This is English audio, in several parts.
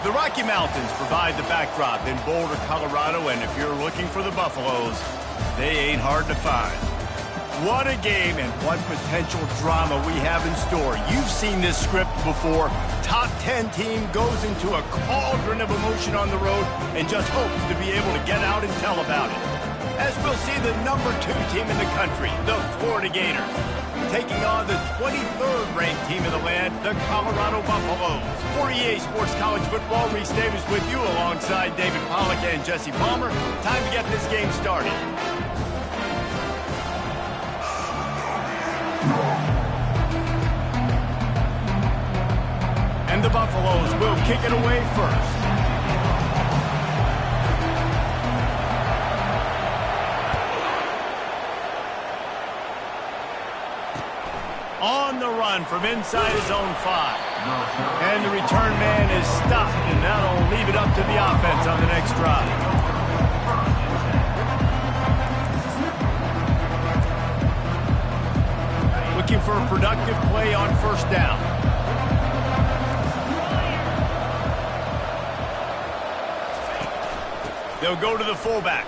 The Rocky Mountains provide the backdrop in Boulder, Colorado, and if you're looking for the Buffaloes, they ain't hard to find. What a game and what potential drama we have in store. You've seen this script before. Top 10 team goes into a cauldron of emotion on the road and just hopes to be able to get out and tell about it. As we'll see the number 2 team in the country, the Florida Gators, taking on the 23rd ranked team in the land, the Colorado Buffaloes. For EA Sports College Football, Reese Davis with you alongside David Pollack and Jesse Palmer. Time to get this game started. And the Buffaloes will kick it away first. On the run from inside his own 5. And the return man is stopped, and that'll leave it up to the offense on the next drive. Looking for a productive play on first down. They'll go to the fullback.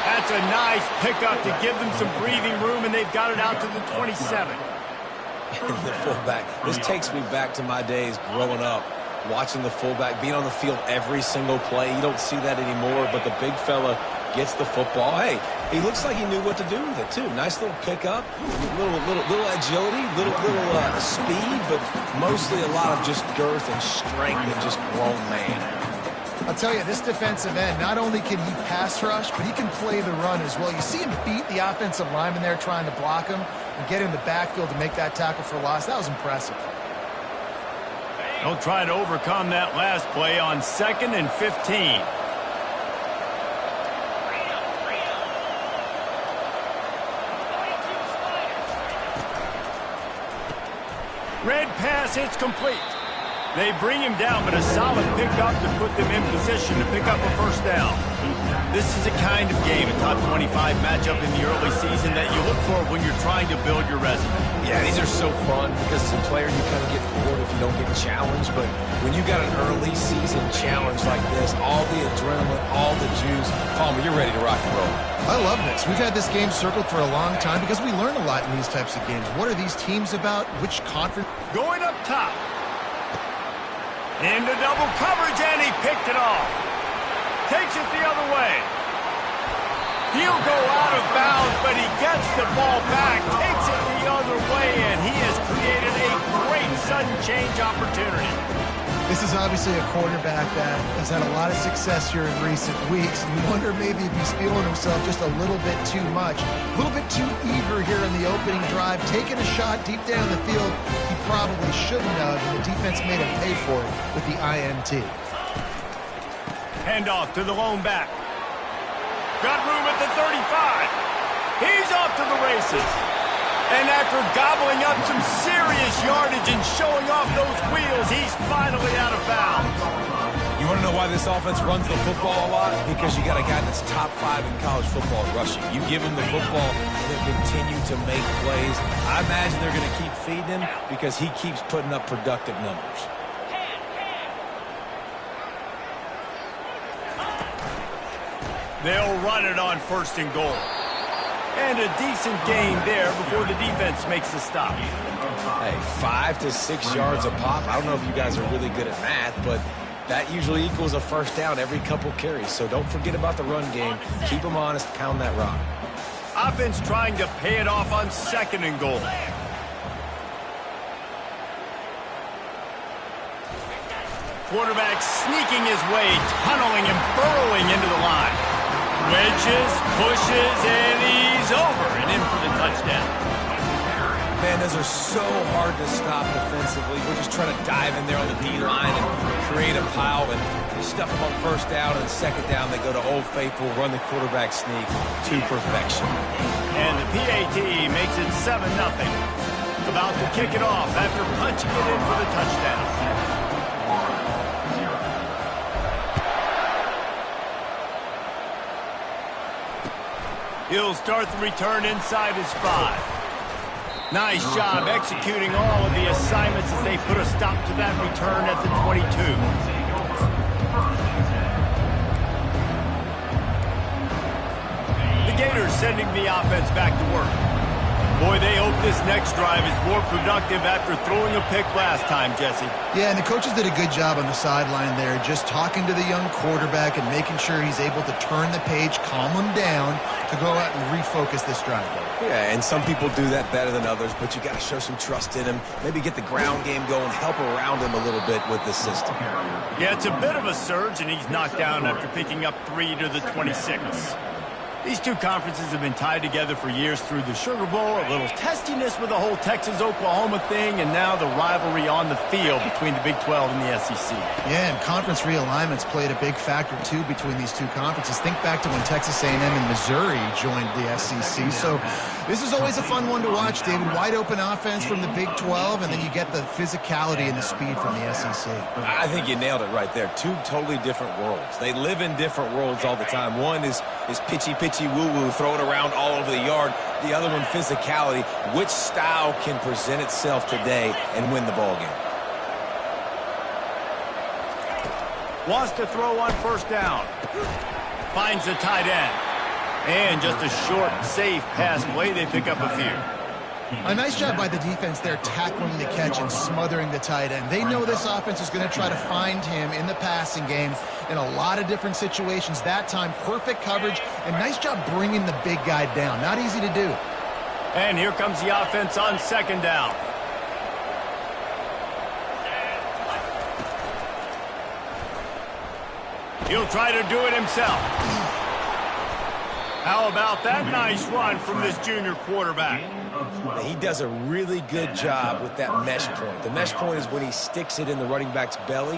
That's a nice pickup to give them some breathing room, and they've got it out to the 27. The fullback. This takes me back to my days growing up, watching the fullback being on the field every single play. You don't see that anymore, but the big fella gets the football. Hey, he looks like he knew what to do with it, too. Nice little pickup, little agility, little speed, but mostly a lot of just girth and strength and just grown man. I'll tell you, this defensive end, not only can he pass rush, but he can play the run as well. You see him beat the offensive lineman there trying to block him and get in the backfield to make that tackle for loss. That was impressive. They'll try to overcome that last play on 2nd and 15. Red pass, it's complete. They bring him down, but a solid pickup to put them in position to pick up a first down. This is a kind of game, a top 25 matchup in the early season that you look for when you're trying to build your resume. Yeah, these are so fun because as a player you kind of get bored if you don't get challenged, but when you got an early season challenge like this, all the adrenaline, all the juice, Palmer, you're ready to rock and roll. I love this. We've had this game circled for a long time because we learn a lot in these types of games. What are these teams about? Which conference? Going up top. Into double coverage, and he picked it off. Takes it the other way. He'll go out of bounds, but he gets the ball back, takes it the other way, and he has created a great sudden change opportunity. This is obviously a quarterback that has had a lot of success here in recent weeks, and you wonder maybe if he's feeling himself just a little bit too much, a little bit too eager here in the opening drive, taking a shot deep down the field he probably shouldn't have, and the defense made him pay for it with the INT. Handoff to the lone back. Got room at the 35. He's off to the races. And after gobbling up some serious yardage and showing off those wheels, he's finally out of bounds. You want to know why this offense runs the football a lot? Because you got a guy that's top 5 in college football rushing. You give him the football, he'll continue to make plays. I imagine they're going to keep feeding him because he keeps putting up productive numbers. They'll run it on 1st and goal. And a decent gain there before the defense makes a stop. Hey, 5 to 6 yards a pop. I don't know if you guys are really good at math, but that usually equals a first down every couple carries. So don't forget about the run game. Keep them honest, pound that rock. Offense trying to pay it off on 2nd and goal. Quarterback sneaking his way, tunneling and burrowing into the line. Wedges, pushes, and he's over and in for the touchdown. Man, those are so hard to stop defensively. We're just trying to dive in there on the D-line and create a pile and stuff them on 1st down and 2nd down. They go to Old Faithful, run the quarterback sneak to perfection. And the PAT makes it 7-0. About to kick it off after punching it in for the touchdown. He'll start the return inside his 5. Nice job executing all of the assignments as they put a stop to that return at the 22. The Gators sending the offense back to work. Boy, they hope this next drive is more productive after throwing a pick last time, Jesse. Yeah, and the coaches did a good job on the sideline there, just talking to the young quarterback and making sure he's able to turn the page, calm him down, to go out and refocus this drive. Yeah, and some people do that better than others, but you got to show some trust in him. Maybe get the ground game going, help around him a little bit with this system. Yeah, it's a bit of a surge, and he's knocked down after picking up 3 to the 26. These two conferences have been tied together for years through the Sugar Bowl, a little testiness with the whole Texas-Oklahoma thing, and now the rivalry on the field between the Big 12 and the SEC. Yeah, and conference realignments played a big factor, too, between these two conferences. Think back to when Texas A&M and Missouri joined the SEC. So this is always a fun one to watch, David. Wide-open offense from the Big 12, and then you get the physicality and the speed from the SEC. I think you nailed it right there. Two totally different worlds. They live in different worlds all the time. One is pitchy woo-woo, throw it around all over the yard. The other one, physicality. Which style can present itself today and win the ball game? Wants to throw on first down. Finds the tight end. And just a short, safe pass play. They pick up a few. A nice job by the defense there, tackling the catch and smothering the tight end. They know this offense is going to try to find him in the passing game in a lot of different situations. That time, perfect coverage, and nice job bringing the big guy down. Not easy to do. And here comes the offense on second down. He'll try to do it himself. How about that nice run from this junior quarterback? He does a really good job with that mesh point. The mesh point is when he sticks it in the running back's belly.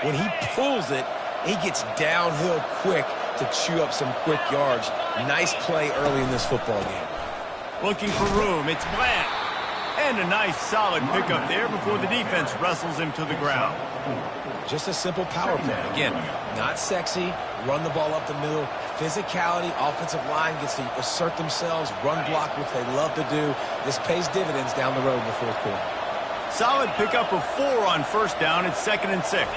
When he pulls it, he gets downhill quick to chew up some quick yards. Nice play early in this football game. Looking for room. It's Bland. And a nice solid pickup there before the defense wrestles him to the ground. Just a simple power play. Again, not sexy. Run the ball up the middle. Physicality, offensive line gets to assert themselves, run block, which they love to do. This pays dividends down the road in the fourth quarter. Solid pickup of 4 on first down. It's 2nd and 6.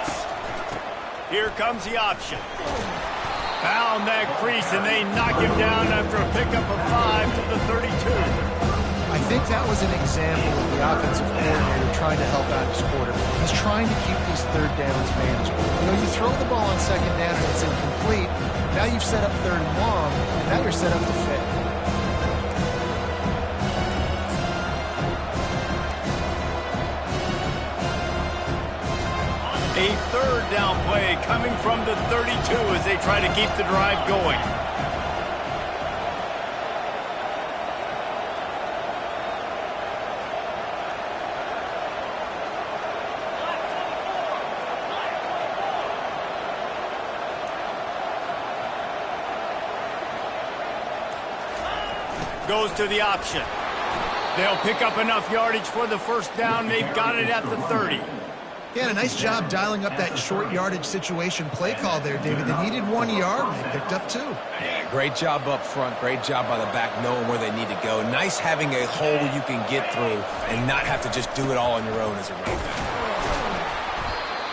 Here comes the option. Found that crease, and they knock him down after a pickup of 5 to the 32. I think that was an example of the offensive coordinator trying to help out his quarterback. He's trying to keep these third downs manageable. You know, you throw the ball on second down and it's incomplete. Now you've set up third and long, and now you're set up to fit. A third down play coming from the 32 as they try to keep the drive going. Goes to the option. They'll pick up enough yardage for the first down. They've got it at the 30. Yeah, a nice job dialing up that short yardage situation play call there, David. They needed 1 yard, and they picked up 2. Yeah, great job up front. Great job by the back knowing where they need to go. Nice having a hole you can get through and not have to just do it all on your own as a running back.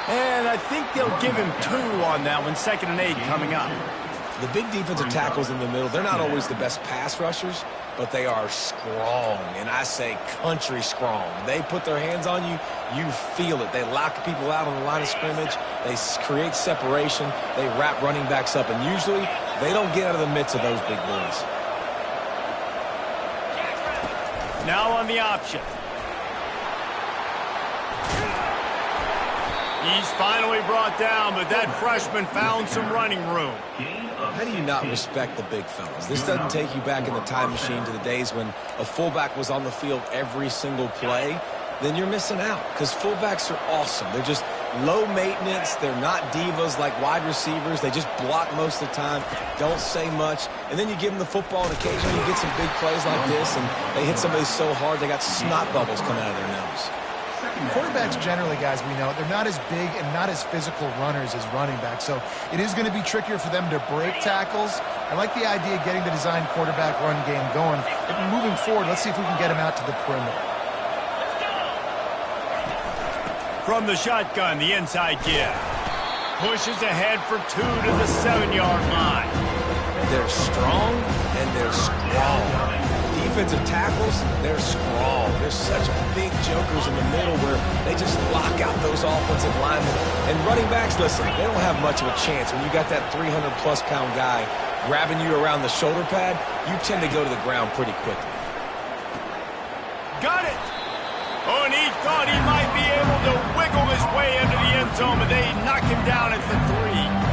And I think they'll give him 2 on that one. 2nd and 8 coming up. The big defensive tackles in the middle, they're not always the best pass rushers, but they are strong, and I say country strong. They put their hands on you, you feel it. They lock people out on the line of scrimmage. They create separation. They wrap running backs up, and usually they don't get out of the midst of those big boys. Now on the option. He's finally brought down, but that freshman found some running room. How do you not respect the big fellas? This doesn't take you back in the time machine to the days when a fullback was on the field every single play. Then you're missing out because fullbacks are awesome. They're just low maintenance. They're not divas like wide receivers. They just block most of the time, don't say much. And then you give them the football, and occasionally you get some big plays like this, and they hit somebody so hard they got snot bubbles coming out of their nose. Quarterbacks generally, guys, we know, they're not as big and not as physical runners as running backs, so it is going to be trickier for them to break tackles. I like the idea of getting the design quarterback run game going. But moving forward, let's see if we can get him out to the perimeter. From the shotgun, the inside give. Pushes ahead for 2 to the 7-yard line. They're strong and they're strong. Defensive tackles, they're strong. There's such big jokers in the middle where they just lock out those offensive linemen. And running backs, listen, they don't have much of a chance. When you got that 300-plus pound guy grabbing you around the shoulder pad, you tend to go to the ground pretty quickly. Got it! Oh, and he thought he might be able to wiggle his way into the end zone, but they knock him down at the 3.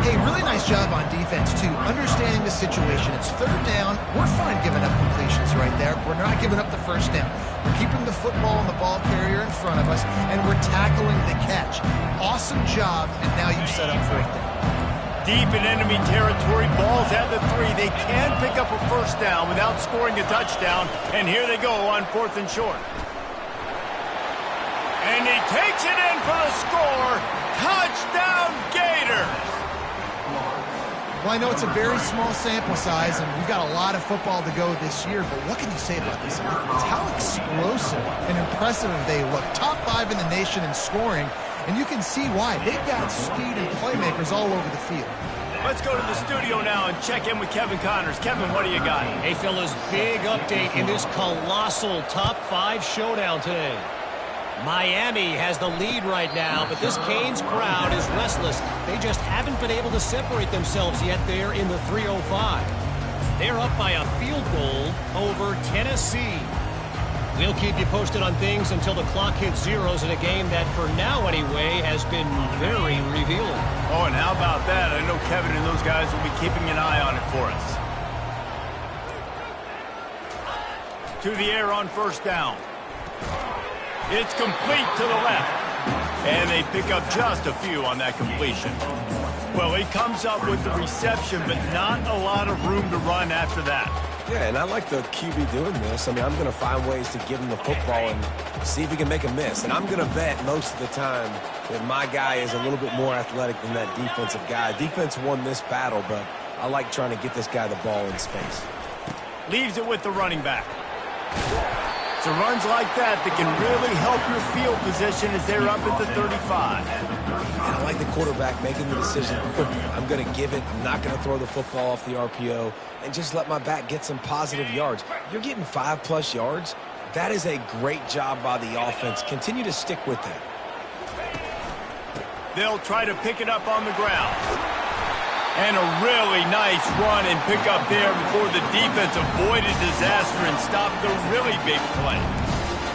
Hey, really nice job on defense, too. Understanding the situation. It's third down. We're fine giving up completions right there. We're not giving up the first down. We're keeping the football and the ball carrier in front of us, and we're tackling the catch. Awesome job, and now you set up fourth down. Deep in enemy territory, ball's at the 3. They can pick up a first down without scoring a touchdown, and here they go on 4th and short. And he takes it in for the score. Touchdown, Gators! Well, I know it's a very small sample size, and we've got a lot of football to go this year, but what can you say about this offense? How explosive and impressive they look. Top 5 in the nation in scoring, and you can see why. They've got speed and playmakers all over the field. Let's go to the studio now and check in with Kevin Connors. Kevin, what do you got? Hey, fellas, big update in this colossal top 5 showdown today. Miami has the lead right now, but this Canes crowd is restless. They just haven't been able to separate themselves yet there in the 305. They're up by a field goal over Tennessee. We'll keep you posted on things until the clock hits zeros in a game that, for now anyway, has been very revealing. Oh, and how about that? I know Kevin and those guys will be keeping an eye on it for us. To the air on first down. It's complete to the left. And they pick up just a few on that completion. Well, he comes up with the reception, but not a lot of room to run after that. Yeah, and I like the QB doing this. I mean, I'm going to find ways to give him the football and see if he can make a miss. And I'm going to bet most of the time that my guy is a little bit more athletic than that defensive guy. Defense won this battle, but I like trying to get this guy the ball in space. Leaves it with the running back. So runs like that can really help your field position as they're up at the 35. And I like the quarterback making the decision quickly. I'm going to give it. I'm not going to throw the football off the RPO and just let my back get some positive yards. You're getting 5+ yards. That is a great job by the offense. Continue to stick with that. They'll try to pick it up on the ground. And a really nice run and pick up there before the defense avoided disaster and stopped the really big play.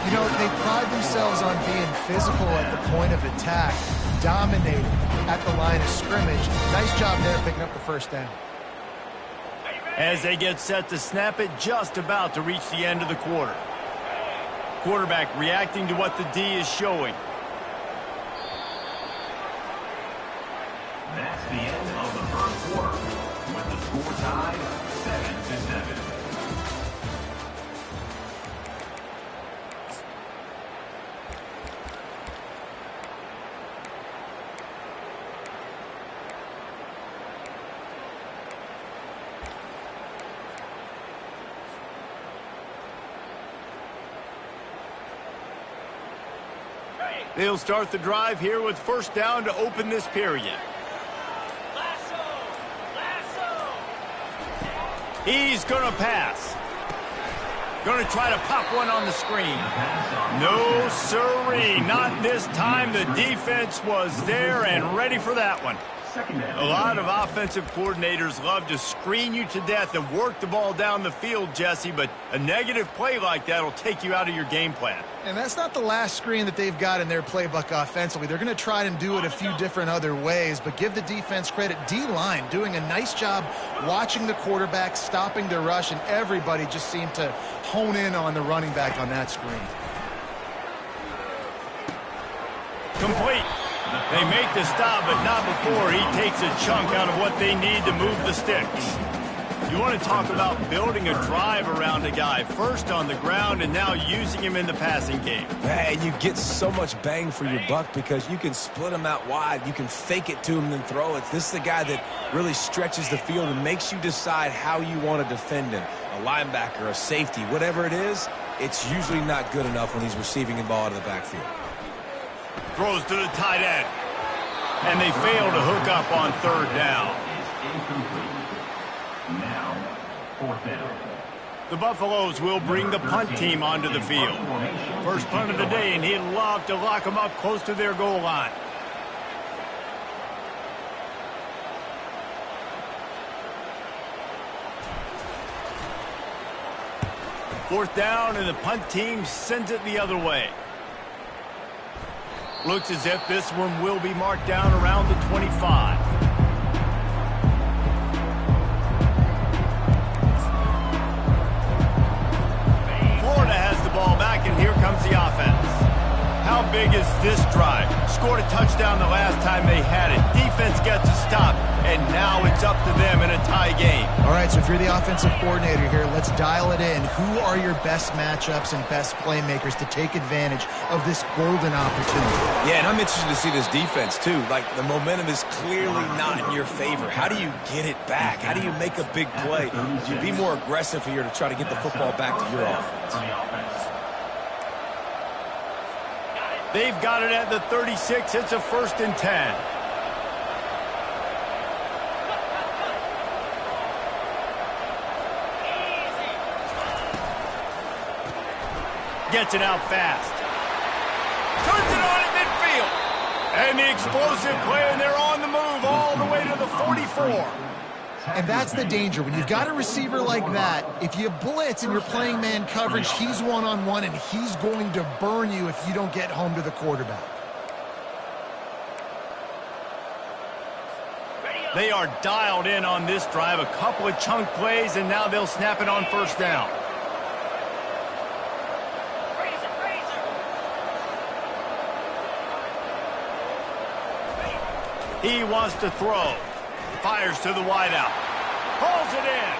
You know, they pride themselves on being physical at the point of attack, dominating at the line of scrimmage. Nice job there picking up the first down. As they get set to snap it, just about to reach the end of the quarter. Quarterback reacting to what the D is showing. That's the end of the first quarter, with the score tied 7-7. They'll start the drive here with first down to open this period. He's going to pass. Going to try to pop one on the screen. No, sirree. Not this time. The defense was there and ready for that one. A lot of offensive coordinators love to screen you to death and work the ball down the field, Jesse, but a negative play like that will take you out of your game plan. And that's not the last screen that they've got in their playbook offensively. They're going to try and do it a few different other ways, but give the defense credit. D-line doing a nice job watching the quarterback, stopping the rush, and everybody just seemed to hone in on the running back on that screen. Complete. They make the stop, but not before he takes a chunk out of what they need to move the sticks. You want to talk about building a drive around a guy, first on the ground and now using him in the passing game. And you get so much bang for your buck because you can split him out wide. You can fake it to him and then throw it. This is the guy that really stretches the field and makes you decide how you want to defend him. A linebacker, a safety, whatever it is, it's usually not good enough when he's receiving the ball out of the backfield. Throws to the tight end. And they fail to hook up on third down. Now, fourth down. The Buffaloes will bring the punt team onto the field. First punt of the day, and he'd love to lock them up close to their goal line. Fourth down, and the punt team sends it the other way. Looks as if this one will be marked down around the 25. Florida has the ball back, and here comes the offense. How big is this drive? Scored a touchdown the last time they had it. Defense gets a stop, and now it's up to them in a tie game. All right, so if you're the offensive coordinator here, let's dial it in. Who are your best matchups and best playmakers to take advantage of this golden opportunity? Yeah, and I'm interested to see this defense, too. Like, the momentum is clearly not in your favor. How do you get it back? How do you make a big play? Do you be more aggressive here to try to get the football back to your offense? They've got it at the 36. It's a 1st and 10. Gets it out fast. Turns it on at midfield. And the explosive play, and they're on the move all the way to the 44. And that's the danger. When you've got a receiver like that, if you blitz and you're playing man coverage, he's one-on-one, and he's going to burn you if you don't get home to the quarterback. They are dialed in on this drive. A couple of chunk plays, and now they'll snap it on first down. He wants to throw. Fires to the wideout. Pulls it in.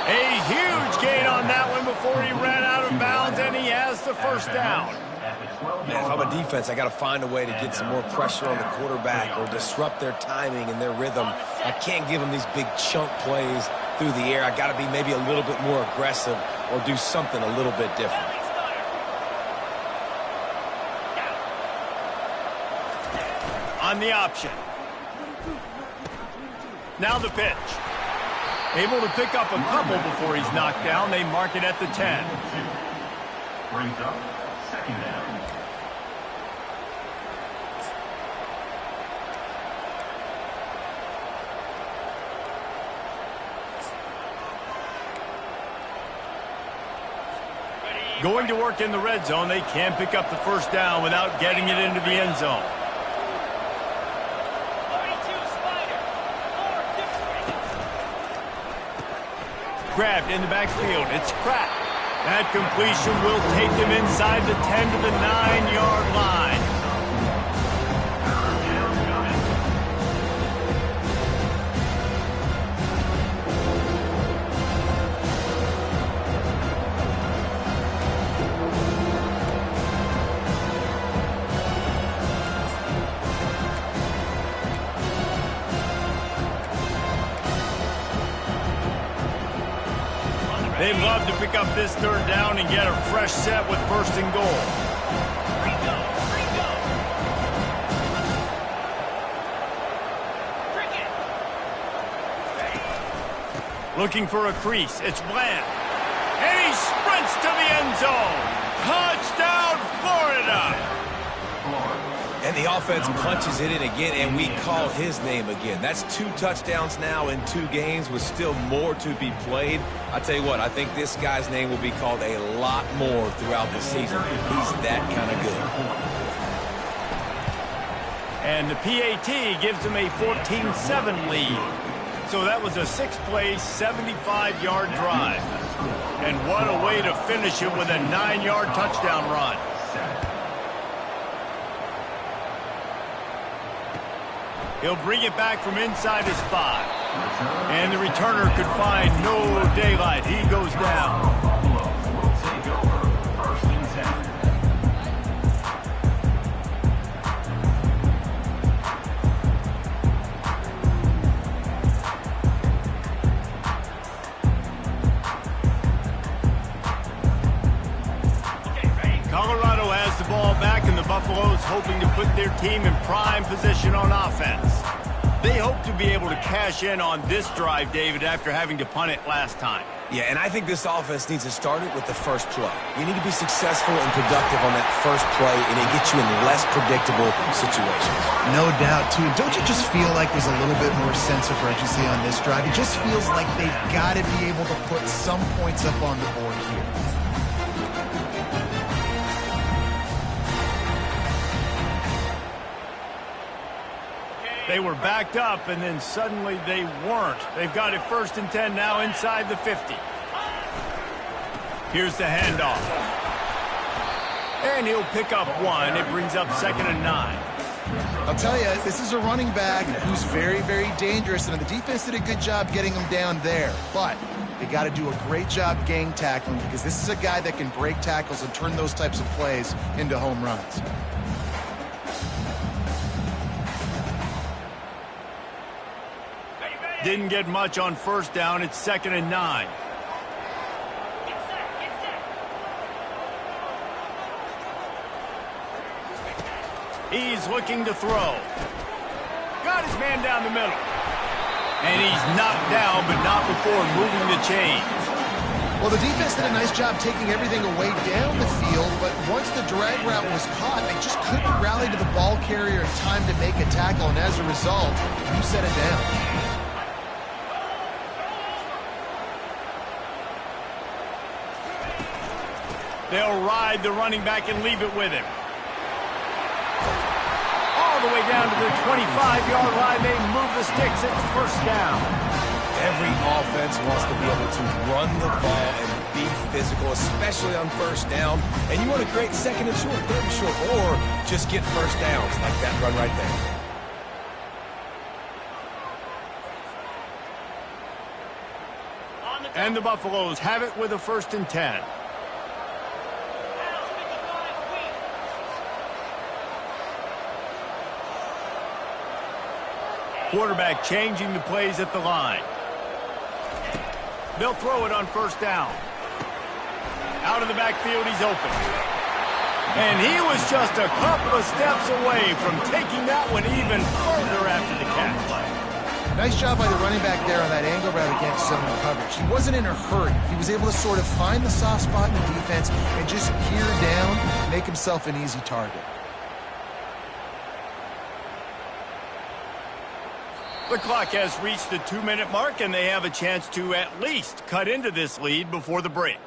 A huge gain on that one before he ran out of bounds, and he has the first down. Man, if I'm a defense, I got to find a way to get some more pressure on the quarterback or disrupt their timing and their rhythm. I can't give them these big chunk plays through the air. I got to be maybe a little bit more aggressive or do something a little bit different. On the option. Now the pitch. Able to pick up a couple before he's knocked down. They mark it at the 10. Brings up 2nd down. Going to work in the red zone. They can pick up the first down without getting it into the end zone. Grabbed in the backfield. It's Pratt. That completion will take them inside the 10 to the 9-yard line. They'd love to pick up this third down and get a fresh set with 1st and goal. Looking for a crease. It's Bland. And he sprints to the end zone. Touchdown, Florida! And the offense punches it in again, and we call his name again. That's 2 touchdowns now in 2 games with still more to be played. I tell you what, I think this guy's name will be called a lot more throughout the season. He's that kind of good. And the PAT gives him a 14-7 lead. So that was a 6-play, 75-yard drive. And what a way to finish it with a 9-yard touchdown run. He'll bring it back from inside his 5. And the returner could find no daylight. He goes down. Buffalo will take over 1st and 10. Colorado has the ball back, and the Buffaloes hoping to put their team in prime position on offense. They hope to be able to cash in on this drive, David, after having to punt it last time. Yeah, and I think this offense needs to start it with the first play. You need to be successful and productive on that first play, and it gets you in less predictable situations. No doubt, too. Don't you just feel like there's a little bit more sense of urgency on this drive? It just feels like they've got to be able to put some points up on the board here. They were backed up, and then suddenly they weren't. They've got it 1st and 10 now inside the 50. Here's the handoff. And he'll pick up one. It brings up 2nd and 9. I'll tell you, this is a running back who's very, very dangerous, and the defense did a good job getting him down there. But they got to do a great job gang tackling, because this is a guy that can break tackles and turn those types of plays into home runs. Didn't get much on 1st down. It's 2nd and 9. He's looking to throw. Got his man down the middle. And he's knocked down, but not before moving the chains. Well, the defense did a nice job taking everything away down the field, but once the drag route was caught, they just couldn't rally to the ball carrier in time to make a tackle, and as a result, you set it down. They'll ride the running back and leave it with him. All the way down to the 25-yard line. They move the sticks. It's 1st down. Every offense wants to be able to run the ball and be physical, especially on 1st down. And you want to create 2nd and short, 3rd and short, or just get 1st downs like that run right there. And the Buffaloes have it with a 1st and 10. Quarterback changing the plays at the line. They'll throw it on 1st down. Out of the backfield, he's open. And he was just a couple of steps away from taking that one even further after the catch. Nice job by the running back there on that angle route against zone coverage. He wasn't in a hurry. He was able to sort of find the soft spot in the defense and just gear down, make himself an easy target. The clock has reached the 2-minute mark, and they have a chance to at least cut into this lead before the break.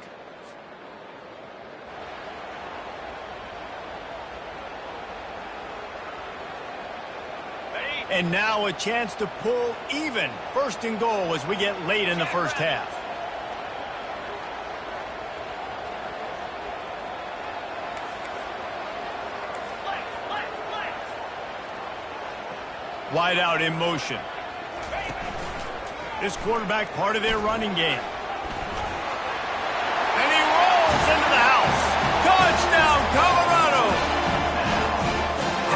And now a chance to pull even 1st and goal as we get late in the 1st half. Wide out in motion. This quarterback part of their running game. And he rolls into the house. Touchdown, Colorado!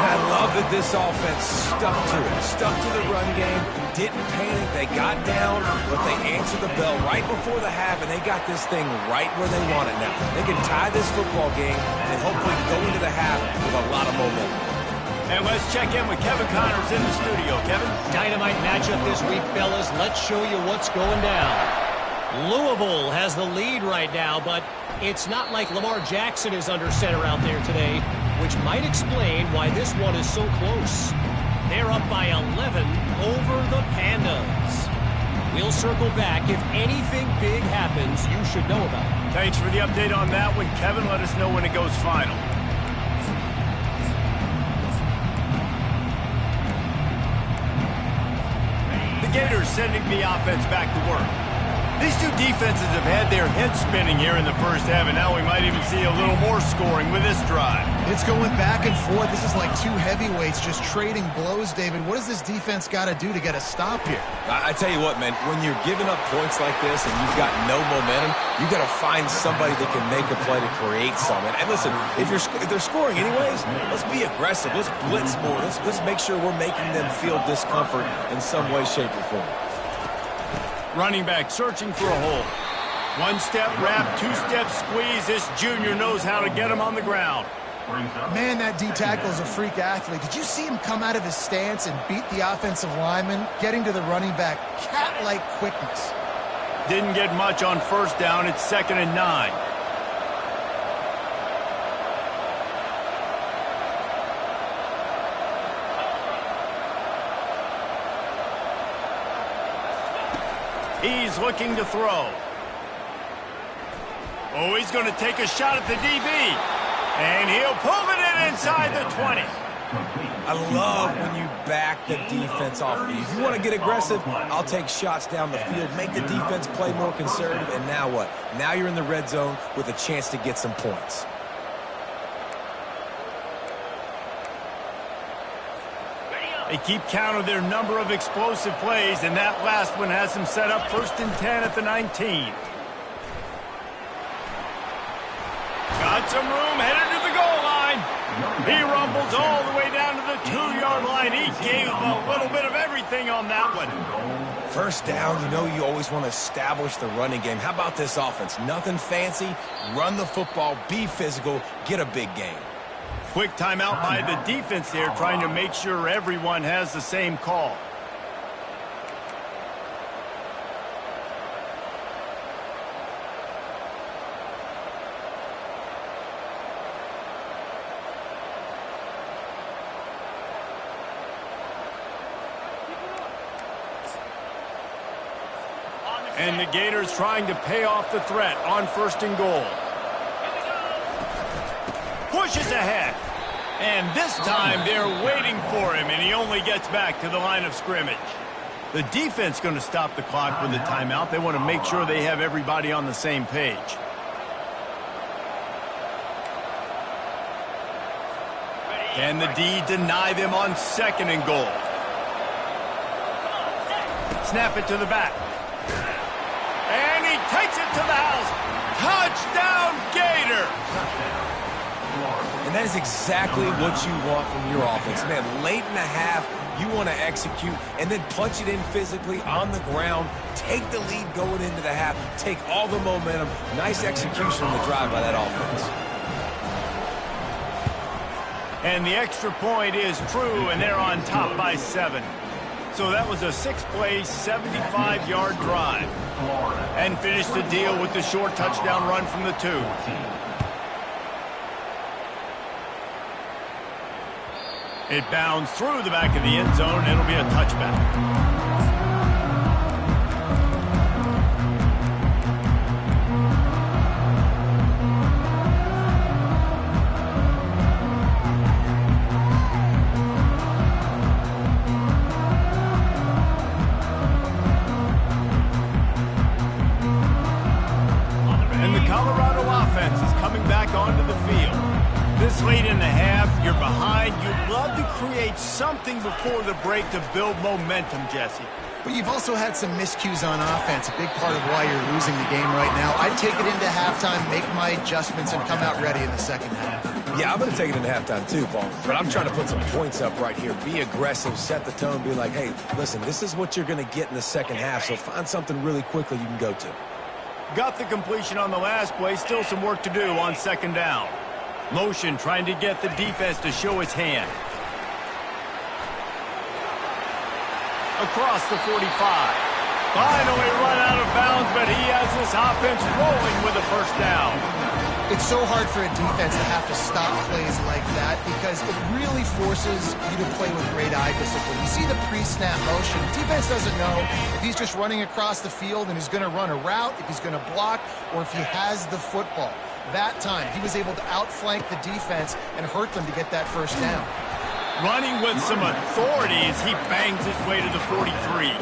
And I love that this offense stuck to it, stuck to the run game, didn't panic. They got down, but they answered the bell right before the half, and they got this thing right where they want it now. They can tie this football game and hopefully go into the half with a lot of momentum. And let's check in with Kevin Connors in the studio. Kevin? Dynamite matchup this week, fellas. Let's show you what's going down. Louisville has the lead right now, but it's not like Lamar Jackson is under center out there today, which might explain why this one is so close. They're up by 11 over the Pandas. We'll circle back. If anything big happens, you should know about it. Thanks for the update on that one, Kevin. Let us know when it goes final. The Gators sending the offense back to work. These two defenses have had their heads spinning here in the first half, and now we might even see a little more scoring with this drive. It's going back and forth. This is like two heavyweights just trading blows, David. What does this defense got to do to get a stop here? I tell you what, man, when you're giving up points like this and you've got no momentum, you got to find somebody that can make a play to create something. And listen, if they're scoring anyways, let's be aggressive. Let's blitz more. Let's make sure we're making them feel discomfort in some way, shape, or form. Running back searching for a hole. One-step wrap, two-step squeeze. This junior knows how to get him on the ground. Man, that D-tackle is a freak athlete. Did you see him come out of his stance and beat the offensive lineman, getting to the running back? Cat-like quickness. Didn't get much on first down. It's 2nd and 9. He's looking to throw. Oh, he's going to take a shot at the DB. And he'll pull it in inside the 20. I love when you back the defense off you. If you want to get aggressive, I'll take shots down the field, make the defense play more conservative, and now what? Now you're in the red zone with a chance to get some points. They keep count of their number of explosive plays, and that last one has them set up 1st and 10 at the 19. Got some room, headed to the goal line. He rumbles all the way down to the 2-yard line. He gave a little bit of everything on that one. First down, you know you always want to establish the running game. How about this offense? Nothing fancy. Run the football, be physical, get a big gain. Quick timeout by the defense there, trying to make sure everyone has the same call. And the Gators trying to pay off the threat on 1st and goal. Pushes ahead. And this time they're waiting for him, and he only gets back to the line of scrimmage. The defense going to stop the clock with a timeout. They want to make sure they have everybody on the same page. Can the D deny them on 2nd and goal? Snap it to the back. And he takes it to the house. Touchdown, Gator! And that is exactly what you want from your offense. Man, late in the half, you want to execute and then punch it in physically on the ground. Take the lead going into the half. Take all the momentum. Nice execution on the drive by that offense. And the extra point is true, and they're on top by 7. So that was a 6-play, 75-yard drive. And finished the deal with the short touchdown run from the 2. It bounds through the back of the end zone. It'll be a touchback. And the Colorado offense is coming back onto the field. This late in the half, you're behind. You'd love to create something before the break to build momentum, Jesse. But you've also had some miscues on offense, a big part of why you're losing the game right now. I'd take it into halftime, make my adjustments, and come out ready in the second half. Yeah, I'm going to take it into halftime too, Paul. But I'm trying to put some points up right here. Be aggressive, set the tone, be like, hey, listen, this is what you're going to get in the second half, so find something really quickly you can go to. Got the completion on the last play. Still some work to do on 2nd down. Motion trying to get the defense to show its hand. Across the 45. Finally run out of bounds, but he has this offense rolling with a 1st down. It's so hard for a defense to have to stop plays like that because it really forces you to play with great eye discipline. You see the pre-snap motion. Defense doesn't know if he's just running across the field and he's going to run a route, if he's going to block, or if he has the football. That time, he was able to outflank the defense and hurt them to get that 1st down. Running with some authority as he bangs his way to the 43.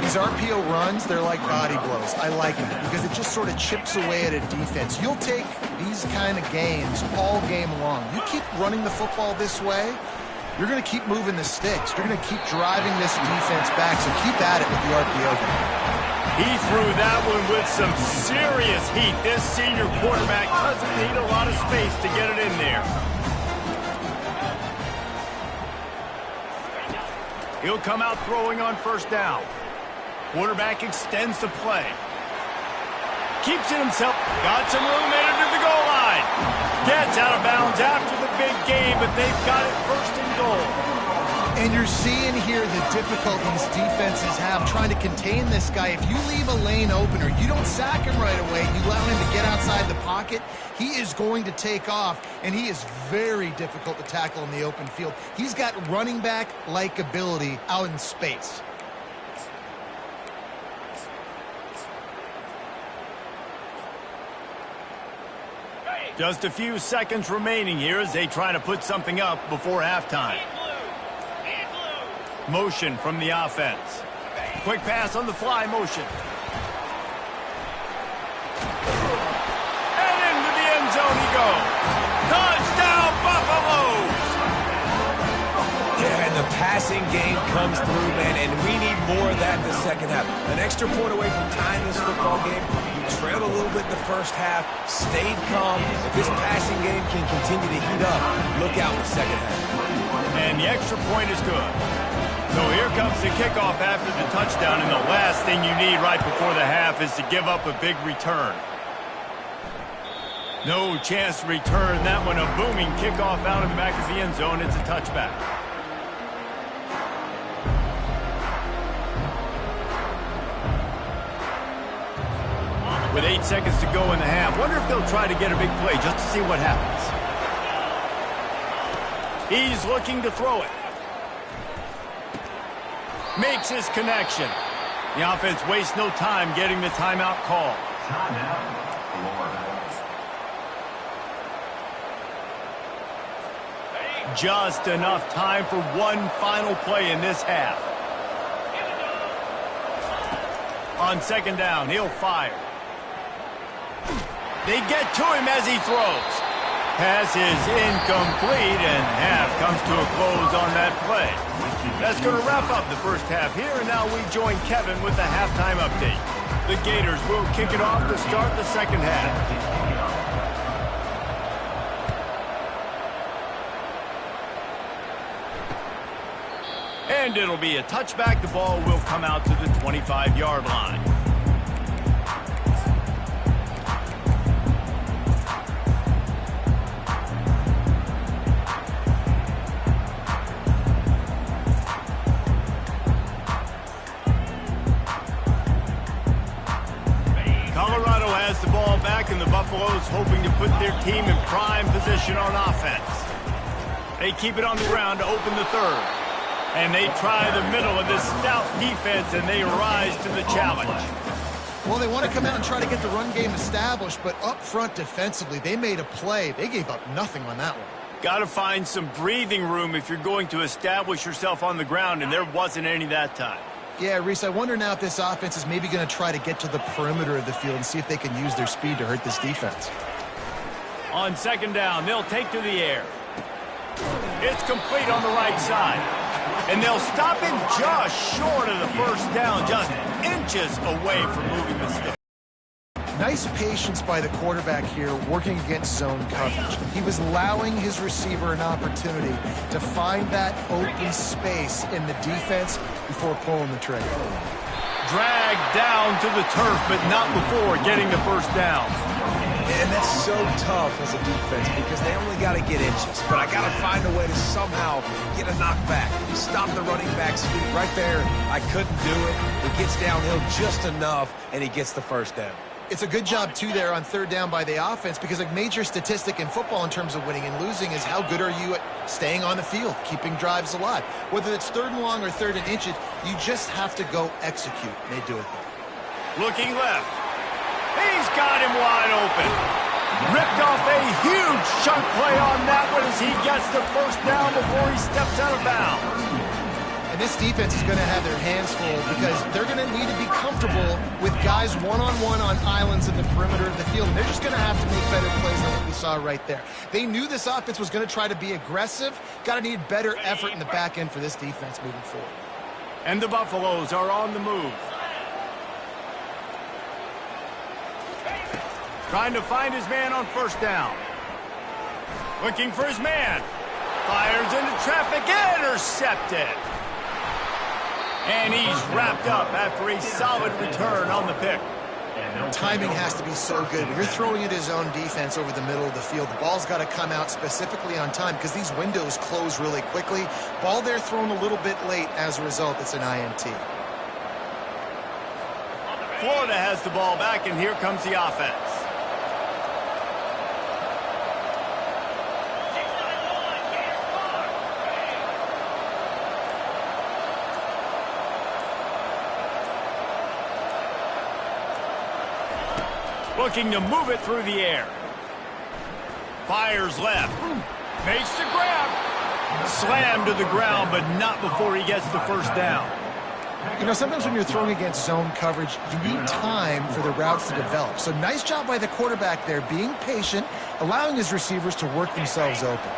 These RPO runs, they're like body blows. I like them because it just sort of chips away at a defense. You'll take these kind of games all game long. You keep running the football this way, you're going to keep moving the sticks. You're going to keep driving this defense back, so keep at it with the RPO game. He threw that one with some serious heat. This senior quarterback doesn't need a lot of space to get it in there. He'll come out throwing on first down. Quarterback extends the play. Keeps it himself. Got some room headed to the goal line. Gets out of bounds after the big game, but they've got it first and goal. And you're seeing here the difficulties defenses have trying to contain this guy. If you leave a lane open or you don't sack him right away, you allow him to get outside the pocket, he is going to take off, and he is very difficult to tackle in the open field. He's got running back-like ability out in space. Just a few seconds remaining here as they try to put something up before halftime. Motion from the offense. Quick pass on the fly motion. And into the end zone he goes. Touchdown, Buffaloes! Yeah, and the passing game comes through, man, and we need more of that in the second half. An extra point away from tying this football game. You trailed a little bit in the first half, stayed calm. If this passing game can continue to heat up, look out in the second half. And the extra point is good. So here comes the kickoff after the touchdown, and the last thing you need right before the half is to give up a big return. No chance to return that one. A booming kickoff out of the back of the end zone. It's a touchback. With 8 seconds to go in the half, wonder if they'll try to get a big play just to see what happens. He's looking to throw it. Makes his connection. The offense wastes no time getting the timeout call. Timeout, Florida. Just enough time for one final play in this half. On second down, he'll fire. They get to him as he throws. Pass is incomplete, and half comes to a close on that play. That's going to wrap up the first half here, and now we join Kevin with the halftime update. The Gators will kick it off to start the second half. And it'll be a touchback. The ball will come out to the 25-yard line. Colorado has the ball back, and the Buffaloes hoping to put their team in prime position on offense. They keep it on the ground to open the third. And they try the middle of this stout defense, and they rise to the challenge. Well, they want to come out and try to get the run game established, but up front defensively, they made a play. They gave up nothing on that one. Got to find some breathing room if you're going to establish yourself on the ground, and there wasn't any that time. Yeah, Reese, I wonder now if this offense is maybe going to try to get to the perimeter of the field and see if they can use their speed to hurt this defense. On second down, they'll take to the air. It's complete on the right side. And they'll stop him just short of the first down, just inches away from moving the stick. Nice patience by the quarterback here working against zone coverage. He was allowing his receiver an opportunity to find that open space in the defense before pulling the trigger. Dragged down to the turf, but not before getting the first down. And that's so tough as a defense because they only got to get inches. But I got to find a way to somehow get a knockback. Stop the running back's feet right there. I couldn't do it. He gets downhill just enough, and he gets the first down. It's a good job, too, there on third down by the offense because a major statistic in football in terms of winning and losing is how good are you at staying on the field, keeping drives alive. Whether it's third and long or third and inches, you just have to go execute. And they do it there. Looking left. He's got him wide open. Ripped off a huge chunk play on that one as he gets the first down before he steps out of bounds. And this defense is going to have their hands full because they're going to need to be comfortable with guys one-on-one on islands in the perimeter of the field. And they're just going to have to make better plays than what we saw right there. They knew this offense was going to try to be aggressive. Got to need better effort in the back end for this defense moving forward. And the Buffaloes are on the move. Trying to find his man on first down. Looking for his man. Fires into traffic. Intercepted. And he's wrapped up after a solid return on the pick. Timing has to be so good. When you're throwing at his own defense over the middle of the field, the ball's got to come out specifically on time because these windows close really quickly. Ball there thrown a little bit late. As a result, it's an INT. Florida has the ball back, and here comes the offense. Looking to move it through the air. Fires left. Makes the grab. Slammed to the ground, but not before he gets the first down. You know, sometimes when you're throwing against zone coverage, you need time for the routes to develop. So nice job by the quarterback there, being patient, allowing his receivers to work themselves open.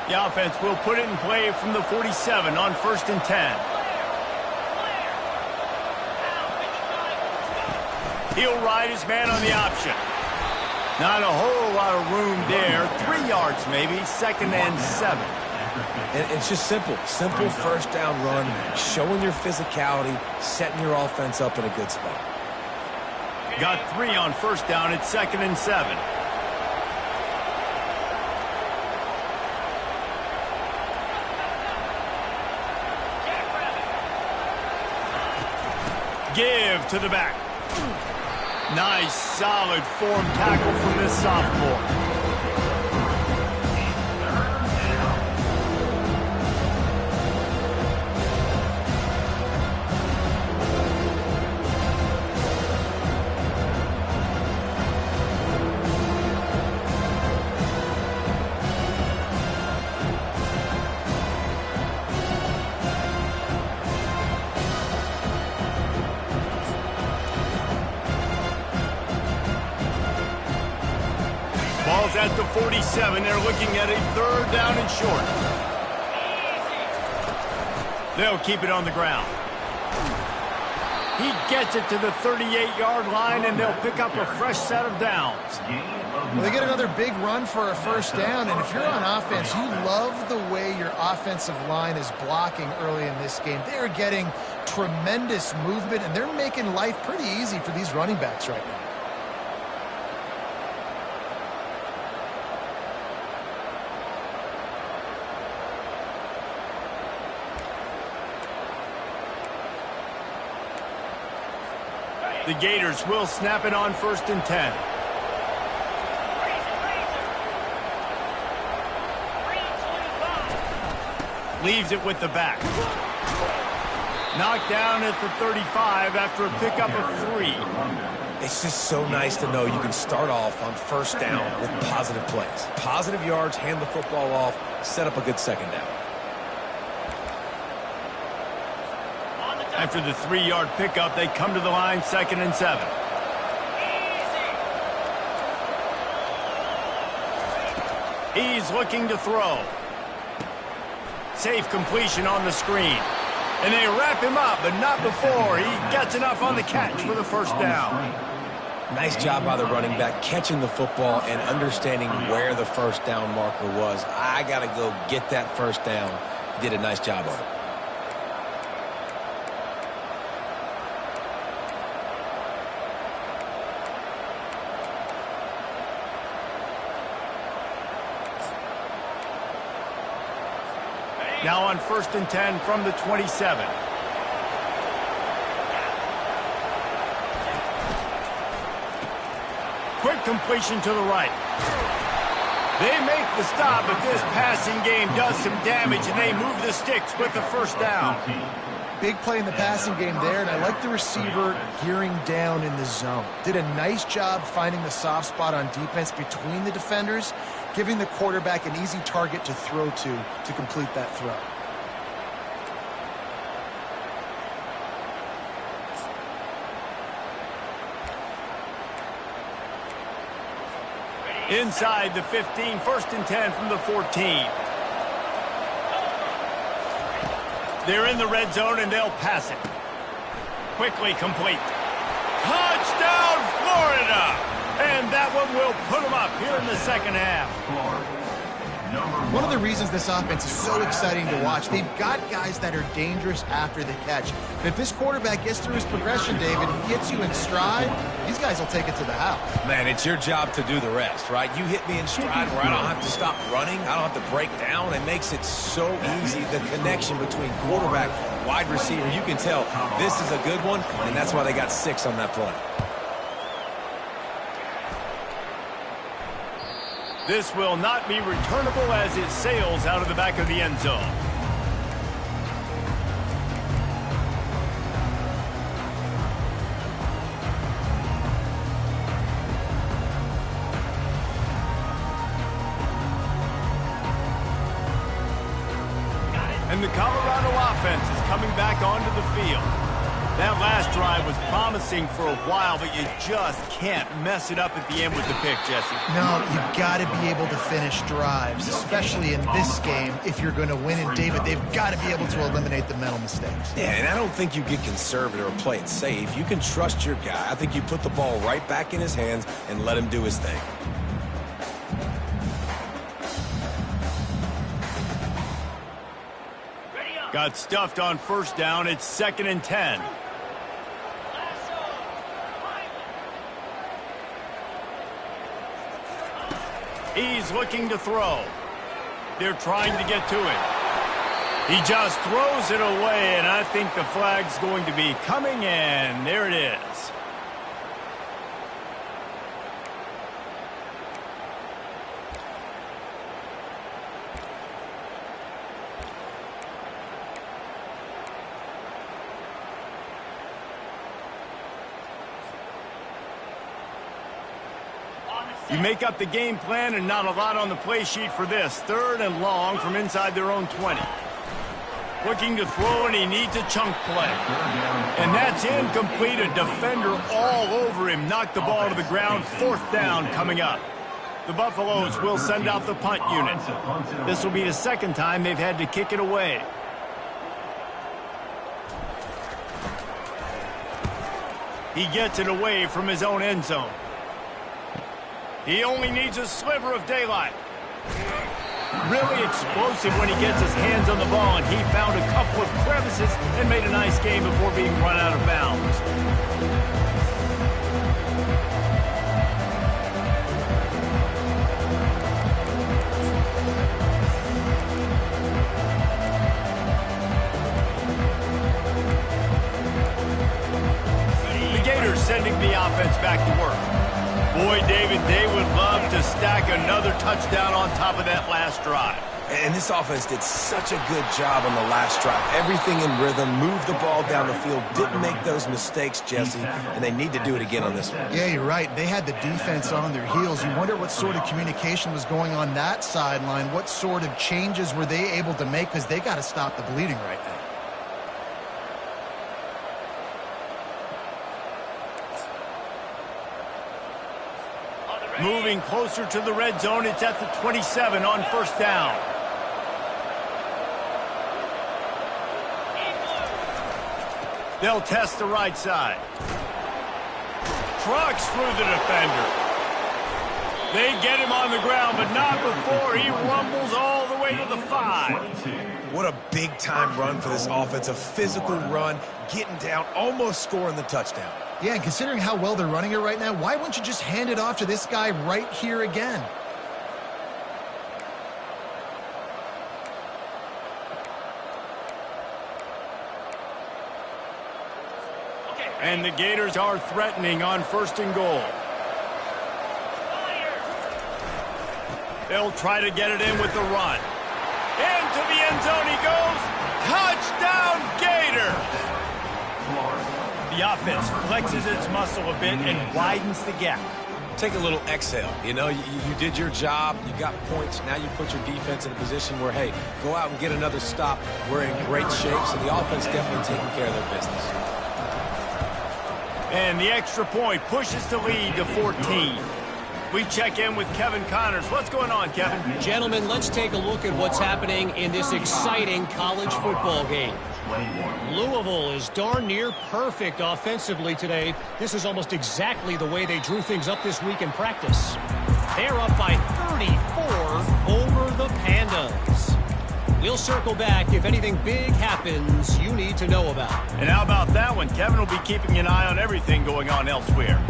The offense will put it in play from the 47 on 1st and 10. He'll ride his man on the option. Not a whole lot of room there. 3 yards maybe, 2nd and 7. And it's just simple. Simple first down run, showing your physicality, setting your offense up in a good spot. Got 3 on 1st down at 2nd and 7. Give to the back. Nice, solid form tackle from this sophomore. Ball's at the 47. They're looking at a 3rd down and short. They'll keep it on the ground. He gets it to the 38-yard line, and they'll pick up a fresh set of downs. Well, they get another big run for a 1st down, and if you're on offense, you love the way your offensive line is blocking early in this game. They are getting tremendous movement, and they're making life pretty easy for these running backs right now. The Gators will snap it on 1st and 10. Leaves it with the back. Knocked down at the 35 after a pickup of 3. It's just so nice to know you can start off on 1st down with positive plays. Positive yards, hand the football off, set up a good 2nd down. After the 3-yard pickup, they come to the line, 2nd and 7. He's looking to throw. Safe completion on the screen. And they wrap him up, but not before he gets enough on the catch for the 1st down. Nice job by the running back, catching the football and understanding where the 1st down marker was. I got to go get that 1st down. He did a nice job of it. Now on 1st and 10 from the 27. Quick completion to the right. They make the stop, but this passing game does some damage, and they move the sticks with the 1st down. Big play in the passing game there, and I like the receiver gearing down in the zone. Did a nice job finding the soft spot on defense between the defenders, giving the quarterback an easy target to throw to complete that throw. Inside the 15, 1st and 10 from the 14. They're in the red zone, and they'll pass it. Quickly complete. Touchdown, Florida! And that one will put them up here in the second half. One of the reasons this offense is so exciting to watch, they've got guys that are dangerous after the catch. But if this quarterback gets through his progression, David, and gets you in stride, these guys will take it to the house. Man, it's your job to do the rest, right? You hit me in stride where I don't have to stop running. I don't have to break down. It makes it so easy. The connection between quarterback, wide receiver, you can tell this is a good one, and that's why they got 6 on that play. This will not be returnable as it sails out of the back of the end zone. And the Colorado offense is coming back onto the field. That last drive was promising for a while, but you just can't mess it up at the end with the pick, Jesse. No, you've got to be able to finish drives, especially in this game if you're going to win. And, David, they've got to be able to eliminate the mental mistakes. Yeah, and I don't think you get conservative or play it safe. You can trust your guy. I think you put the ball right back in his hands and let him do his thing. Got stuffed on 1st down. It's 2nd and 10. He's looking to throw. They're trying to get to it. He just throws it away, and I think the flag's going to be coming in. There it is. You make up the game plan and not a lot on the play sheet for this. 3rd and long from inside their own 20. Looking to throw, and he needs a chunk play. And that's incomplete. A defender all over him. Knocked the ball to the ground. 4th down coming up. The Buffaloes will send out the punt unit. This will be the 2nd time they've had to kick it away. He gets it away from his own end zone. He only needs a sliver of daylight. Really explosive when he gets his hands on the ball, and he found a couple of crevices and made a nice game before being run out of bounds. The Gators sending the offense back to work. Boy, David, they would love to stack another touchdown on top of that last drive. And this offense did such a good job on the last drive. Everything in rhythm, moved the ball down the field, didn't make those mistakes, Jesse, and they need to do it again on this one. Yeah, you're right. They had the defense on their heels. You wonder what sort of communication was going on that sideline. What sort of changes were they able to make, because they got to stop the bleeding right now. Moving closer to the red zone, it's at the 27 on 1st down. They'll test the right side. Trucks through the defender. They get him on the ground, but not before he rumbles all the way to the 5. What a big-time run for this offense. A physical run, getting down, almost scoring the touchdown. Yeah, and considering how well they're running it right now, why wouldn't you just hand it off to this guy right here again? And the Gators are threatening on 1st and goal. They'll try to get it in with the run. Into the end zone he goes. Touchdown, Gators! The offense flexes its muscle a bit and widens the gap. Take a little exhale. You know, you did your job. You got points. Now you put your defense in a position where, hey, go out and get another stop. We're in great shape, so the offense definitely taking care of their business. And the extra point pushes the lead to 14. We check in with Kevin Connors. What's going on, Kevin? Gentlemen, let's take a look at what's happening in this exciting college football game. Louisville is darn near perfect offensively today. This is almost exactly the way they drew things up this week in practice. They're up by 34 over the Pandas. We'll circle back if anything big happens you need to know about. And how about that one? Kevin will be keeping an eye on everything going on elsewhere.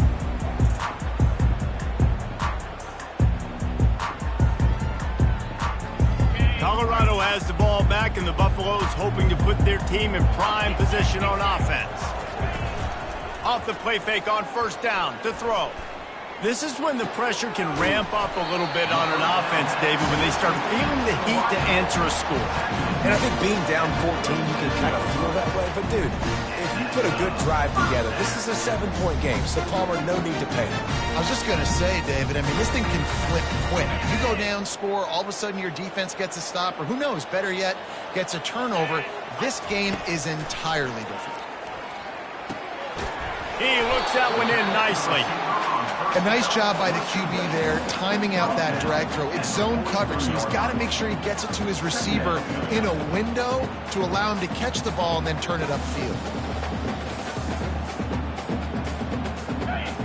Colorado has the ball back, and the Buffaloes hoping to put their team in prime position on offense. Off the play fake on first down to throw. This is when the pressure can ramp up a little bit on an offense, David, when they start feeling the heat to answer a score. And I think being down 14, you can kind of feel that way. But, dude, if you put a good drive together, this is a 7-point game, so Palmer, no need to panic. I was just going to say, David, I mean, this thing can flip quick. You go down, score, all of a sudden your defense gets a stop, or who knows, better yet, gets a turnover. This game is entirely different. He looks that one in nicely. A nice job by the QB there, timing out that drag throw. It's zone coverage, so he's got to make sure he gets it to his receiver in a window to allow him to catch the ball and then turn it upfield.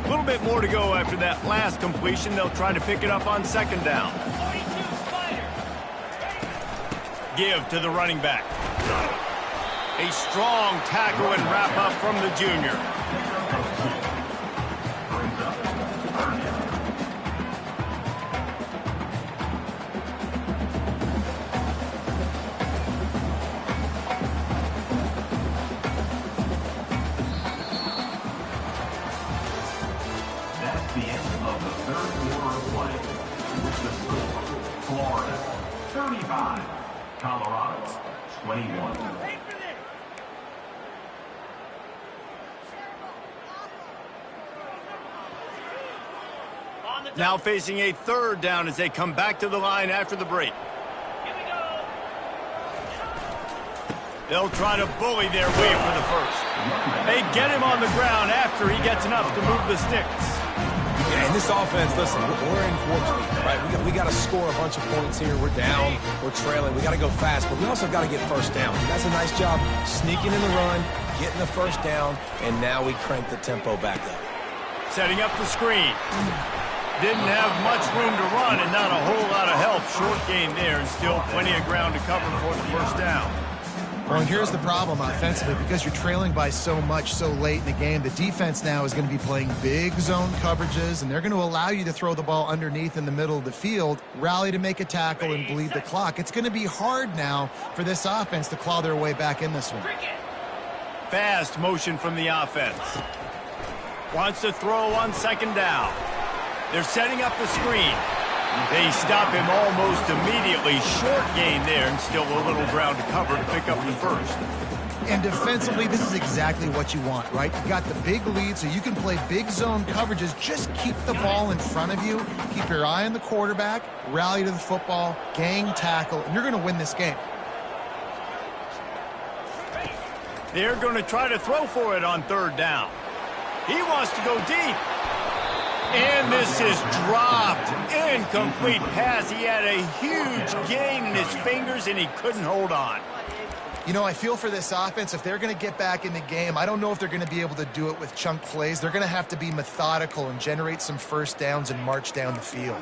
A little bit more to go after that last completion. They'll try to pick it up on second down. Give to the running back. A strong tackle and wrap up from the junior. That's the end of the third quarter of play. With the score, Florida 35, Colorado 21. Now facing a third down as they come back to the line after the break. They'll try to bully their way for the first. They get him on the ground after he gets enough to move the sticks. Yeah, in this offense, listen, we're in warp speed, right? We got to score a bunch of points here. We're down, we're trailing. We got to go fast, but we also got to get first down. That's a nice job sneaking in the run, getting the first down, and now we crank the tempo back up. Setting up the screen. Didn't have much room to run and not a whole lot of help. Short gain there and still plenty of ground to cover for the first down. Well, and here's the problem offensively. Because you're trailing by so much so late in the game, the defense now is going to be playing big zone coverages, and they're going to allow you to throw the ball underneath in the middle of the field, rally to make a tackle, and bleed the clock. It's going to be hard now for this offense to claw their way back in this one. Fast motion from the offense. Wants to throw on second down. They're setting up the screen. They stop him almost immediately. Short gain there and still a little ground to cover to pick up the first. And defensively, this is exactly what you want, right? You got the big lead, so you can play big zone coverages. Just keep the ball in front of you. Keep your eye on the quarterback. Rally to the football. Gang tackle. And you're going to win this game. They're going to try to throw for it on third down. He wants to go deep. And this is dropped. Incomplete pass. He had a huge gain in his fingers, and he couldn't hold on. You know, I feel for this offense, if they're going to get back in the game, I don't know if they're going to be able to do it with chunk plays. They're going to have to be methodical and generate some first downs and march down the field.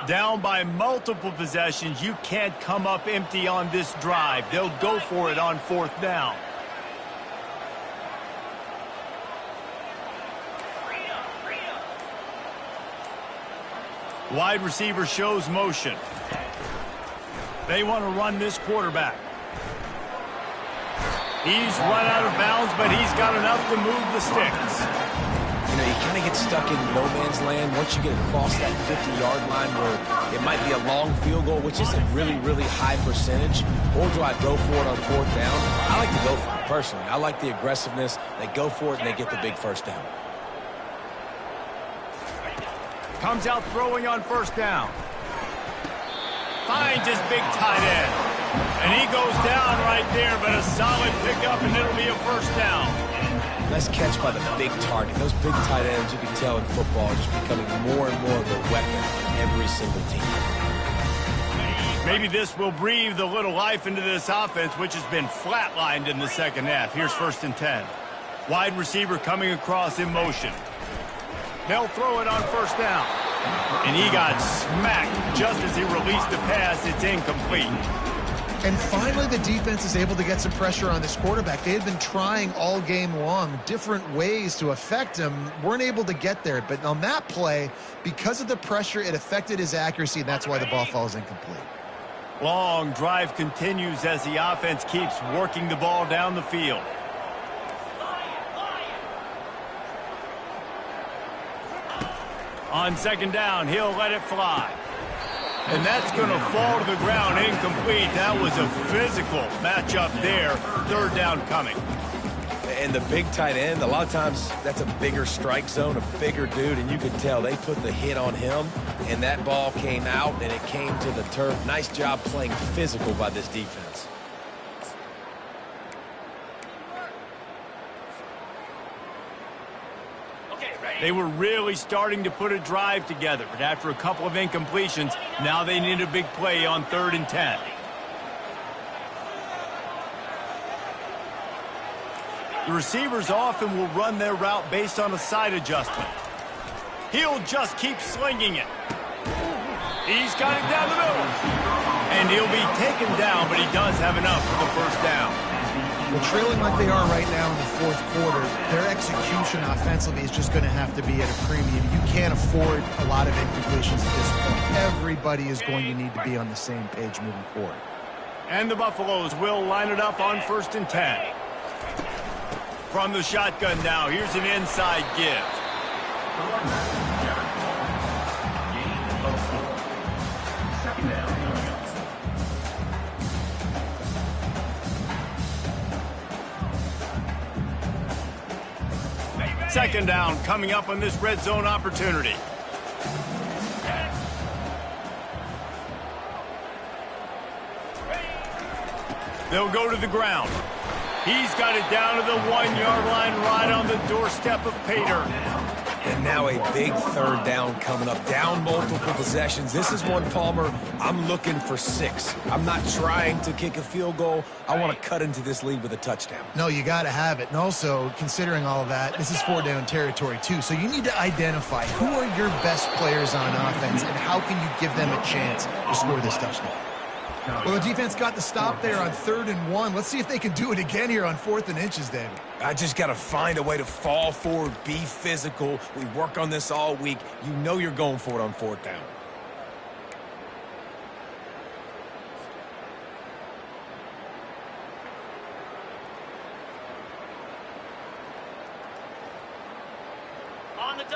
Down by multiple possessions, you can't come up empty on this drive. They'll go for it on fourth down. Wide receiver shows motion. They want to run this quarterback. He's run out of bounds, but he's got enough to move the sticks. You know, you kind of get stuck in no man's land once you get across that 50-yard line where it might be a long field goal, which is a really, really high percentage, or do I go for it on fourth down? I like to go for it, personally. I like the aggressiveness. They go for it, and they get the big first down. Comes out throwing on first down. Finds his big tight end. And he goes down right there, but a solid pickup, and it'll be a first down. Nice catch by the big target. Those big tight ends, you can tell in football, are just becoming more and more of a weapon for every single team. Maybe this will breathe a little life into this offense, which has been flatlined in the second half. Here's 1st and 10. Wide receiver coming across in motion. They'll throw it on first down. And he got smacked just as he released the pass. It's incomplete. And finally, the defense is able to get some pressure on this quarterback. They had been trying all game long different ways to affect him. Weren't able to get there. But on that play, because of the pressure, it affected his accuracy, and that's why the ball falls incomplete. Long drive continues as the offense keeps working the ball down the field. On second down, he'll let it fly. And that's going to fall to the ground incomplete. That was a physical matchup there. 3rd down coming. And the big tight end, a lot of times that's a bigger strike zone, a bigger dude, and you can tell they put the hit on him, and that ball came out, and it came to the turf. Nice job playing physical by this defense. They were really starting to put a drive together, but after a couple of incompletions, now they need a big play on 3rd and 10. The receivers often will run their route based on a side adjustment. He'll just keep slinging it. He's got it down the middle. And he'll be taken down, but he does have enough for the first down. Well, trailing like they are right now in the 4th quarter, their execution offensively is just going to have to be at a premium. You can't afford a lot of incompletions at this point. Everybody is going to need to be on the same page moving forward. And the Buffaloes will line it up on 1st and 10. From the shotgun now, here's an inside give. Second down. Second down coming up on this red zone opportunity. They'll go to the ground. He's got it down to the 1-yard line right on the doorstep of Pater. And now a big 3rd down coming up. Down multiple possessions. This is one, Palmer, I'm looking for 6. I'm not trying to kick a field goal. I want to cut into this lead with a touchdown. No, you got to have it. And also, considering all of that, this is 4-down territory, too. So you need to identify who are your best players on offense and how can you give them a chance to score this touchdown. Well, the defense got the stop there on 3rd and 1. Let's see if they can do it again here on 4th and inches, David. I just got to find a way to fall forward, be physical. We work on this all week. You know you're going for it on 4th down.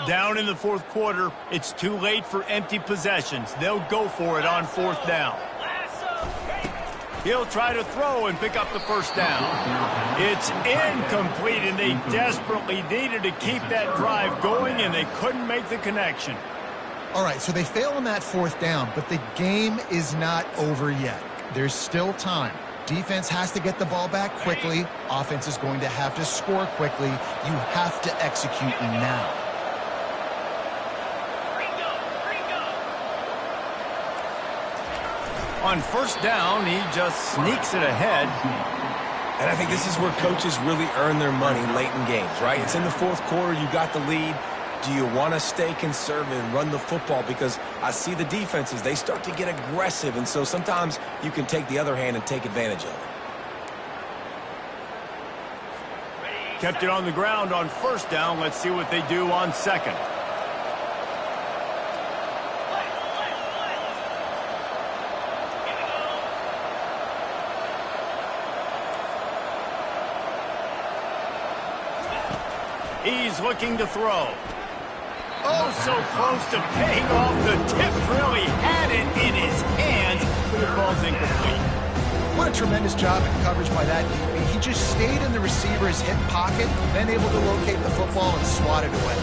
Down in the 4th quarter, it's too late for empty possessions. They'll go for it on 4th down. He'll try to throw and pick up the first down. It's incomplete, and they desperately needed to keep that drive going, and they couldn't make the connection. All right, so they fail on that 4th down, but the game is not over yet. There's still time. Defense has to get the ball back quickly. Offense is going to have to score quickly. You have to execute now. On first down, he just sneaks it ahead. And I think this is where coaches really earn their money late in games, right? It's in the 4th quarter. You got the lead. Do you want to stay conservative and run the football? Because I see the defenses, they start to get aggressive, and so sometimes you can take the other hand and take advantage of it. Kept it on the ground on first down. Let's see what they do on 2nd. He's looking to throw. Oh, so close to paying off. The tip really had it in his hands, but it falls incomplete. What a tremendous job in coverage by that DB. He just stayed in the receiver's hip pocket, then able to locate the football and swat it away.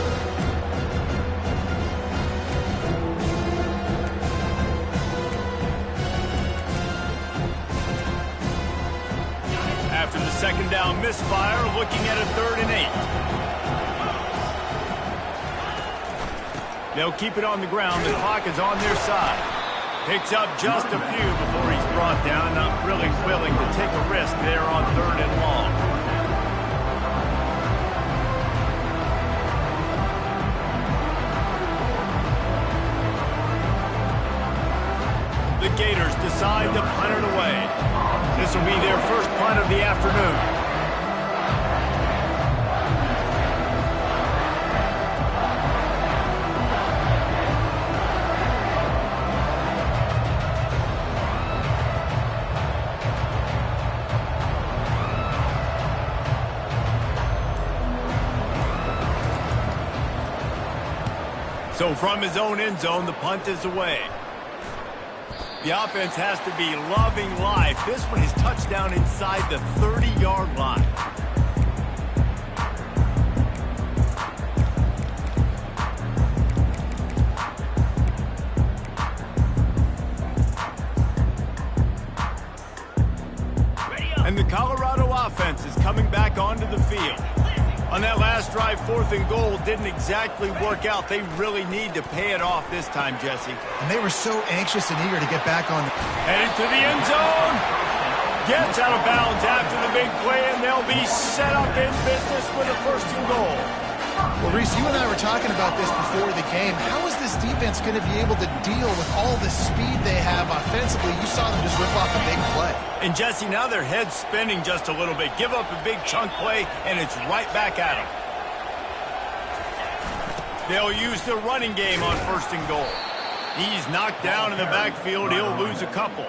down misfire, looking at a 3rd and 8. They'll keep it on the ground. The clock is on their side. Picks up just a few before he's brought down. Not really willing to take a risk there on 3rd and long. The Gators decide to punt it away. This will be their first punt of the afternoon. So from his own end zone, the punt is away. The offense has to be loving life. This one is touchdown inside the 30-yard line. And the Colorado offense is coming back onto the field. On that last drive, 4th and goal didn't exactly work out. They really need to pay it off this time, Jesse. And they were so anxious and eager to get back on. Headed to the end zone. Gets out of bounds after the big play, and they'll be set up in business with a 1st and goal. Well, Reese, you and I were talking about this before the game. How is this defense going to be able to deal with all the speed they have offensively? You saw them just rip off a big play. And, Jesse, now their head's spinning just a little bit. Give up a big chunk play, and it's right back at them. They'll use the running game on 1st and goal. He's knocked down in the backfield. He'll lose a couple.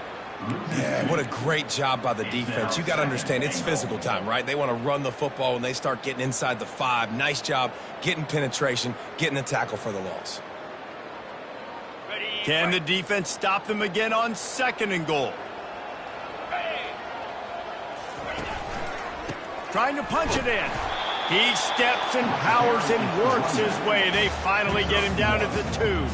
Yeah, what a great job by the defense. You got to understand, it's physical time, right? They want to run the football when they start getting inside the 5. Nice job getting penetration, getting the tackle for the loss. Can the defense stop them again on 2nd and goal? Trying to punch it in. He steps and powers and works his way. They finally get him down at the 2.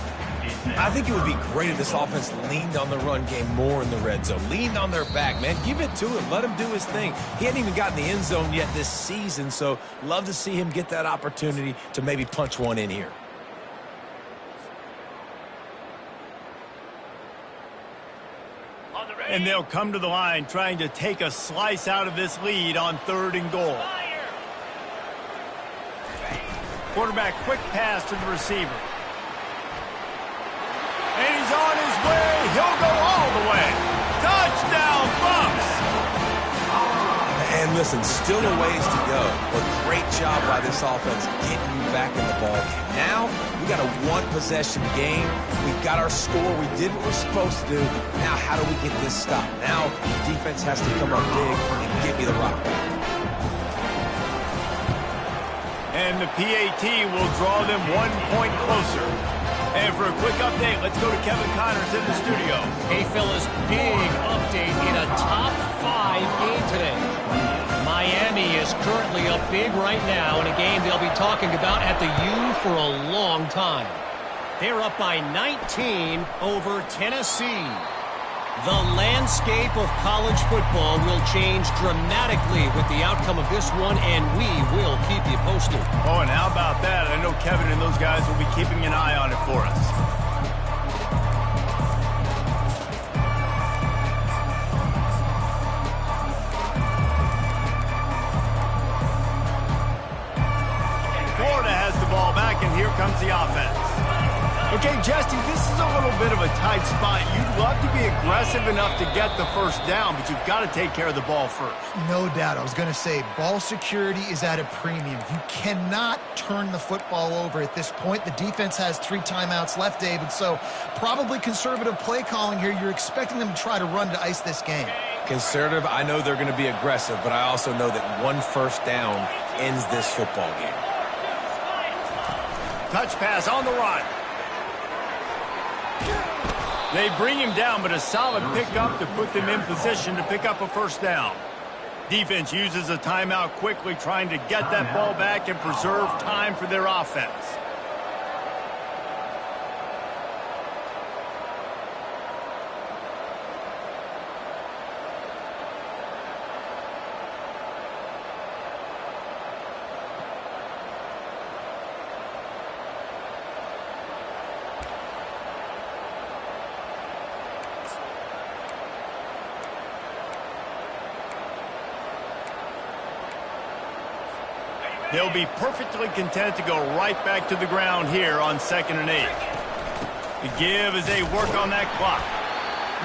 I think it would be great if this offense leaned on the run game more in the red zone. Leaned on their back, man. Give it to him. Let him do his thing. He hadn't even gotten the end zone yet this season, so love to see him get that opportunity to maybe punch one in here. And they'll come to the line trying to take a slice out of this lead on 3rd and goal. Quarterback quick pass to the receiver. And he's on his way. He'll go all the way. Touchdown, Bucks! And listen, still a ways to go, but great job by this offense getting you back in the ball game. Now, we got a 1-possession game. We've got our score. We did what we're supposed to do. Now, how do we get this stopped? Now, the defense has to come up big and get me the rock back. And the PAT will draw them 1 point closer. And for a quick update, let's go to Kevin Connors in the studio. Hey, fellas, big update in a top 5 game today. Miami is currently up big right now in a game they'll be talking about at the U for a long time. They're up by 19 over Tennessee. The landscape of college football will change dramatically with the outcome of this one, and we will keep you posted. Oh, and how about that? I know Kevin and those guys will be keeping an eye on it for us. Florida has the ball back, and here comes the offense. Okay, Jesse, this is a little bit of a tight spot. You'd love to be aggressive enough to get the 1st down, but you've got to take care of the ball first. No doubt. I was going to say, ball security is at a premium. You cannot turn the football over at this point. The defense has 3 timeouts left, David, so probably conservative play calling here. You're expecting them to try to run to ice this game. Conservative, I know they're going to be aggressive, but I also know that 1 first down ends this football game. Touch pass on the run. They bring him down, but a solid pickup to put them in position to pick up a 1st down. Defense uses a timeout quickly, trying to get that ball back and preserve time for their offense. They'll be perfectly content to go right back to the ground here on 2nd and 8. The give as they work on that clock.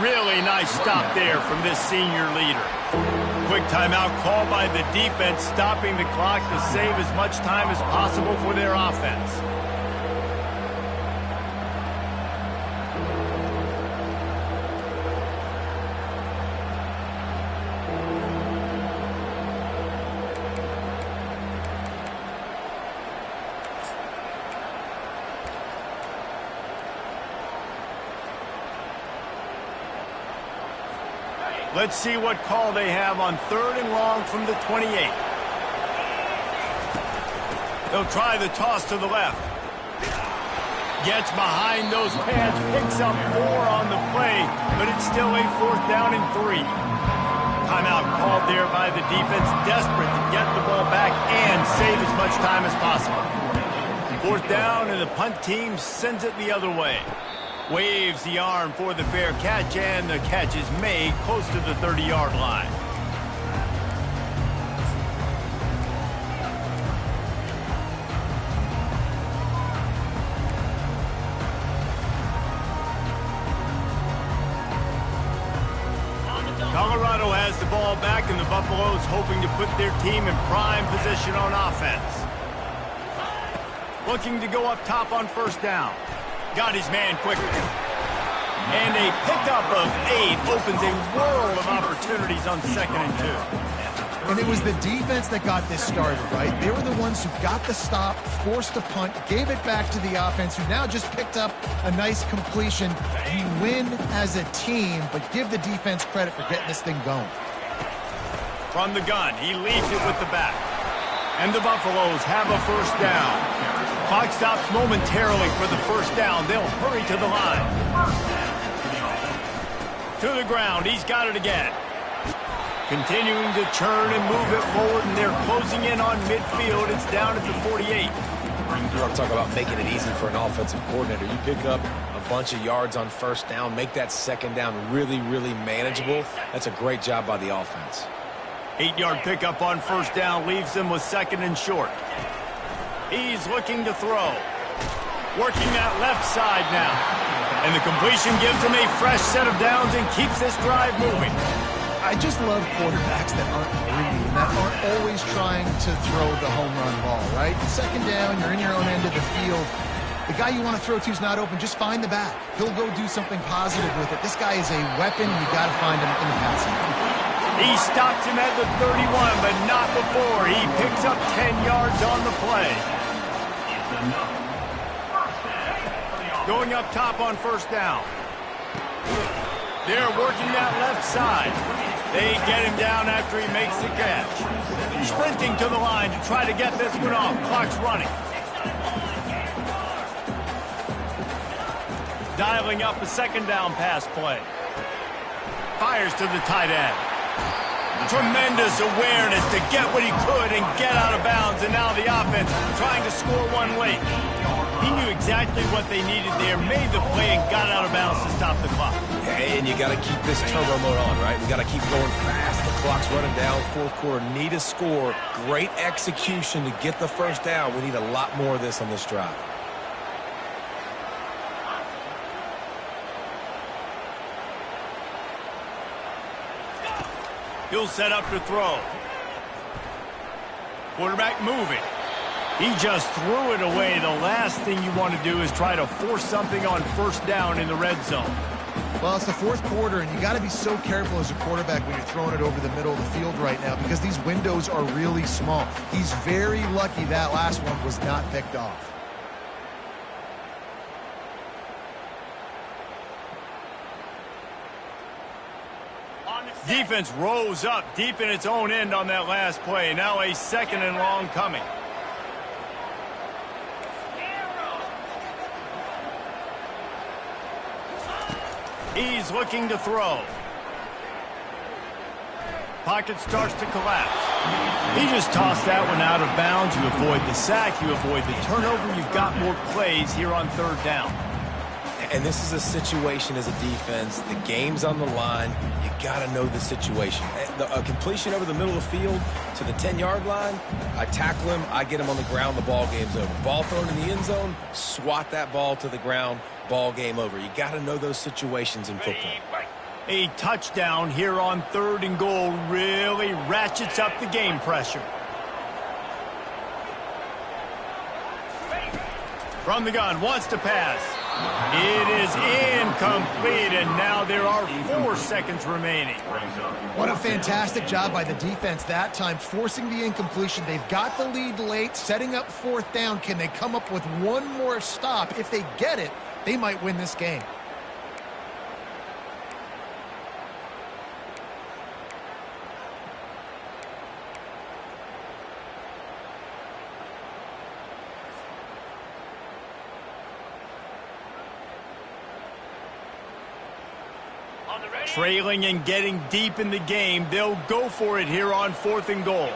Really nice stop there from this senior leader. Quick timeout called by the defense, stopping the clock to save as much time as possible for their offense. Let's see what call they have on 3rd and long from the 28. They'll try the toss to the left. Gets behind those pads, picks up 4 on the play, but it's still a 4th down and 3. Timeout called there by the defense, desperate to get the ball back and save as much time as possible. 4th down, and the punt team sends it the other way. Waves the arm for the fair catch, and the catch is made close to the 30-yard line. Colorado has the ball back, and the Buffaloes hoping to put their team in prime position on offense. Looking to go up top on 1st down. Got his man quickly. And a pickup of 8 opens a world of opportunities on 2nd and 2. And it was the defense that got this started, right? They were the ones who got the stop, forced a punt, gave it back to the offense, who now just picked up a nice completion. You win as a team, but give the defense credit for getting this thing going. From the gun, he leaves it with the back. And the Buffaloes have a 1st down. Clock stops momentarily for the 1st down. They'll hurry to the line. To the ground. He's got it again. Continuing to churn and move it forward, and they're closing in on midfield. It's down at the 48. You want to talk about making it easy for an offensive coordinator. You pick up a bunch of yards on 1st down, make that 2nd down really, really manageable. That's a great job by the offense. 8-yard pickup on 1st down leaves them with 2nd and short. He's looking to throw. Working that left side now. And the completion gives him a fresh set of downs and keeps this drive moving. I just love quarterbacks that aren't greedy and that aren't always trying to throw the home run ball, right? 2nd down, you're in your own end of the field. The guy you want to throw to is not open. Just find the back. He'll go do something positive with it. This guy is a weapon. You got to find him in the passing game. He stops him at the 31, but not before. He picks up 10 yards on the play. Going up top on 1st down. They're working that left side. They get him down after he makes the catch. Sprinting to the line to try to get this one off. Clock's running. Dialing up a 2nd down pass play. Fires to the tight end. Tremendous awareness to get what he could and get out of bounds, and now the offense trying to score one late. He knew exactly what they needed there, made the play, and got out of bounds to stop the clock. Hey, and you got to keep this turbo mode on, right? We got to keep going fast. The clock's running down. 4th quarter, need a score. Great execution to get the 1st down. We need a lot more of this on this drive. He'll set up to throw. Quarterback moving. He just threw it away. The last thing you want to do is try to force something on 1st down in the red zone. Well, it's the 4th quarter, and you got to be so careful as a quarterback when you're throwing it over the middle of the field right now because these windows are really small. He's very lucky that last one was not picked off. Defense rose up deep in its own end on that last play. Now a 2nd and long coming. He's looking to throw. Pocket starts to collapse. He just tossed that one out of bounds. You avoid the sack. You avoid the turnover. You've got more plays here on 3rd down. And this is a situation as a defense. The game's on the line. You got to know the situation. A completion over the middle of the field to the 10-yard line, I tackle him, I get him on the ground, the ball game's over. Ball thrown in the end zone, swat that ball to the ground, ball game over. You got to know those situations in football. A touchdown here on 3rd and goal really ratchets up the game pressure. From the gun, wants to pass. It is incomplete, and now there are 4 seconds remaining. What a fantastic job by the defense that time, forcing the incompletion. They've got the lead late, setting up 4th down. Can they come up with one more stop? If they get it, they might win this game. Trailing and getting deep in the game, they'll go for it here on 4th and goal.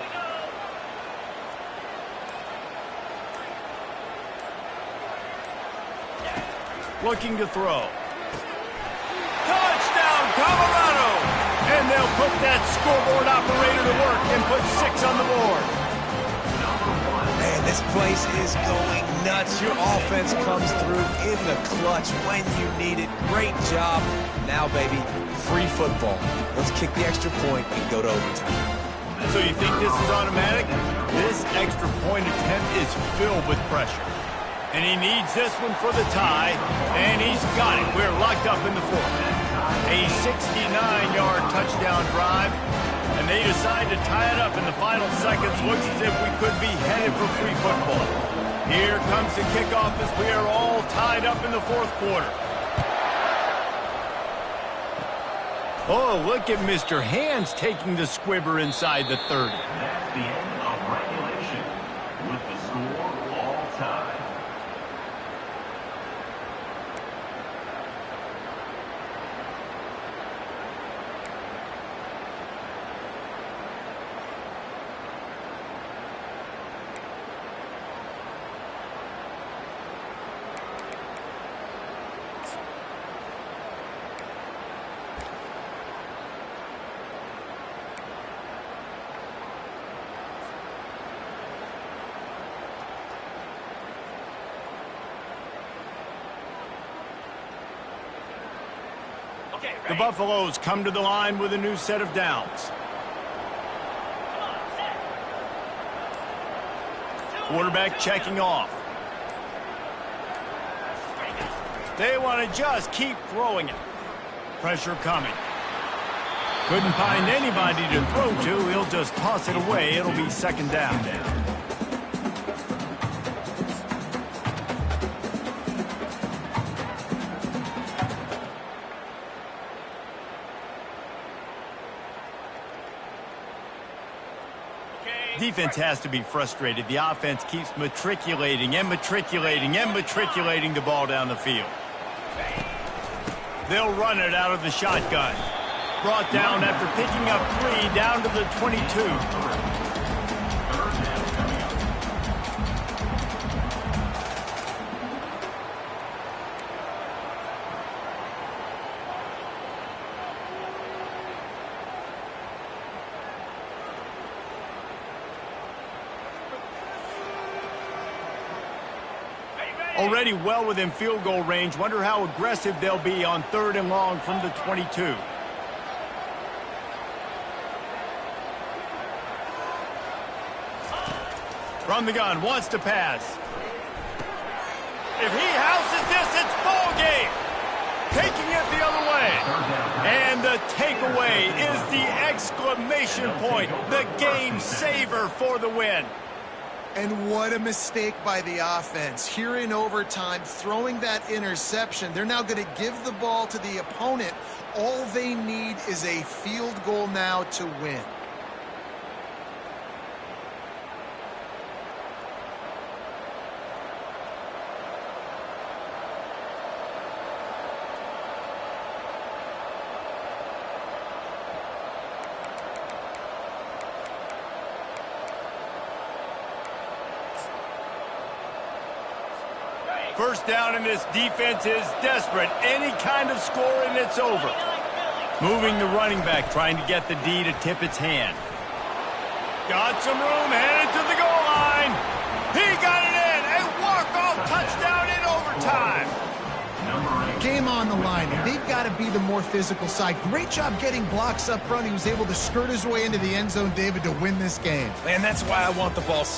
Looking to throw. Touchdown, Colorado! And they'll put that scoreboard operator to work and put 6 on the board. Man, this place is going nuts. Your offense comes through in the clutch when you need it. Great job. Now, baby, free football. Let's kick the extra point and go to overtime. So you think this is automatic? This extra point attempt is filled with pressure. And he needs this one for the tie, and he's got it. We're locked up in the 4th. A 69-yard touchdown drive, and they decide to tie it up in the final seconds. Looks as if we could be headed for free football. Here comes the kickoff as we are all tied up in the 4th quarter. Oh, look at Mr. Hands taking the squibber inside the 30. That's the end of regulation with the score all time. The Buffaloes come to the line with a new set of downs. Quarterback checking off. They want to just keep throwing it. Pressure coming. Couldn't find anybody to throw to. He'll just toss it away. It'll be 2nd down. Defense has to be frustrated. The offense keeps matriculating and matriculating and matriculating the ball down the field. They'll run it out of the shotgun. Brought down after picking up 3 down to the 22. Already well within field goal range. Wonder how aggressive they'll be on 3rd and long from the 22. From the gun, wants to pass. If he houses this, it's ball game. Taking it the other way. And the takeaway is the exclamation point. The game saver for the win. And what a mistake by the offense. Here in overtime, throwing that interception. They're now going to give the ball to the opponent. All they need is a field goal now to win. First down, and this defense is desperate. Any kind of score, and it's over. Moving the running back, trying to get the D to tip its hand. Got some room, headed to the goal line. He got it in. A walk-off touchdown in overtime. Game on the line, and they've got to be the more physical side. Great job getting blocks up front. He was able to skirt his way into the end zone, David, to win this game. And that's why I want the ball set.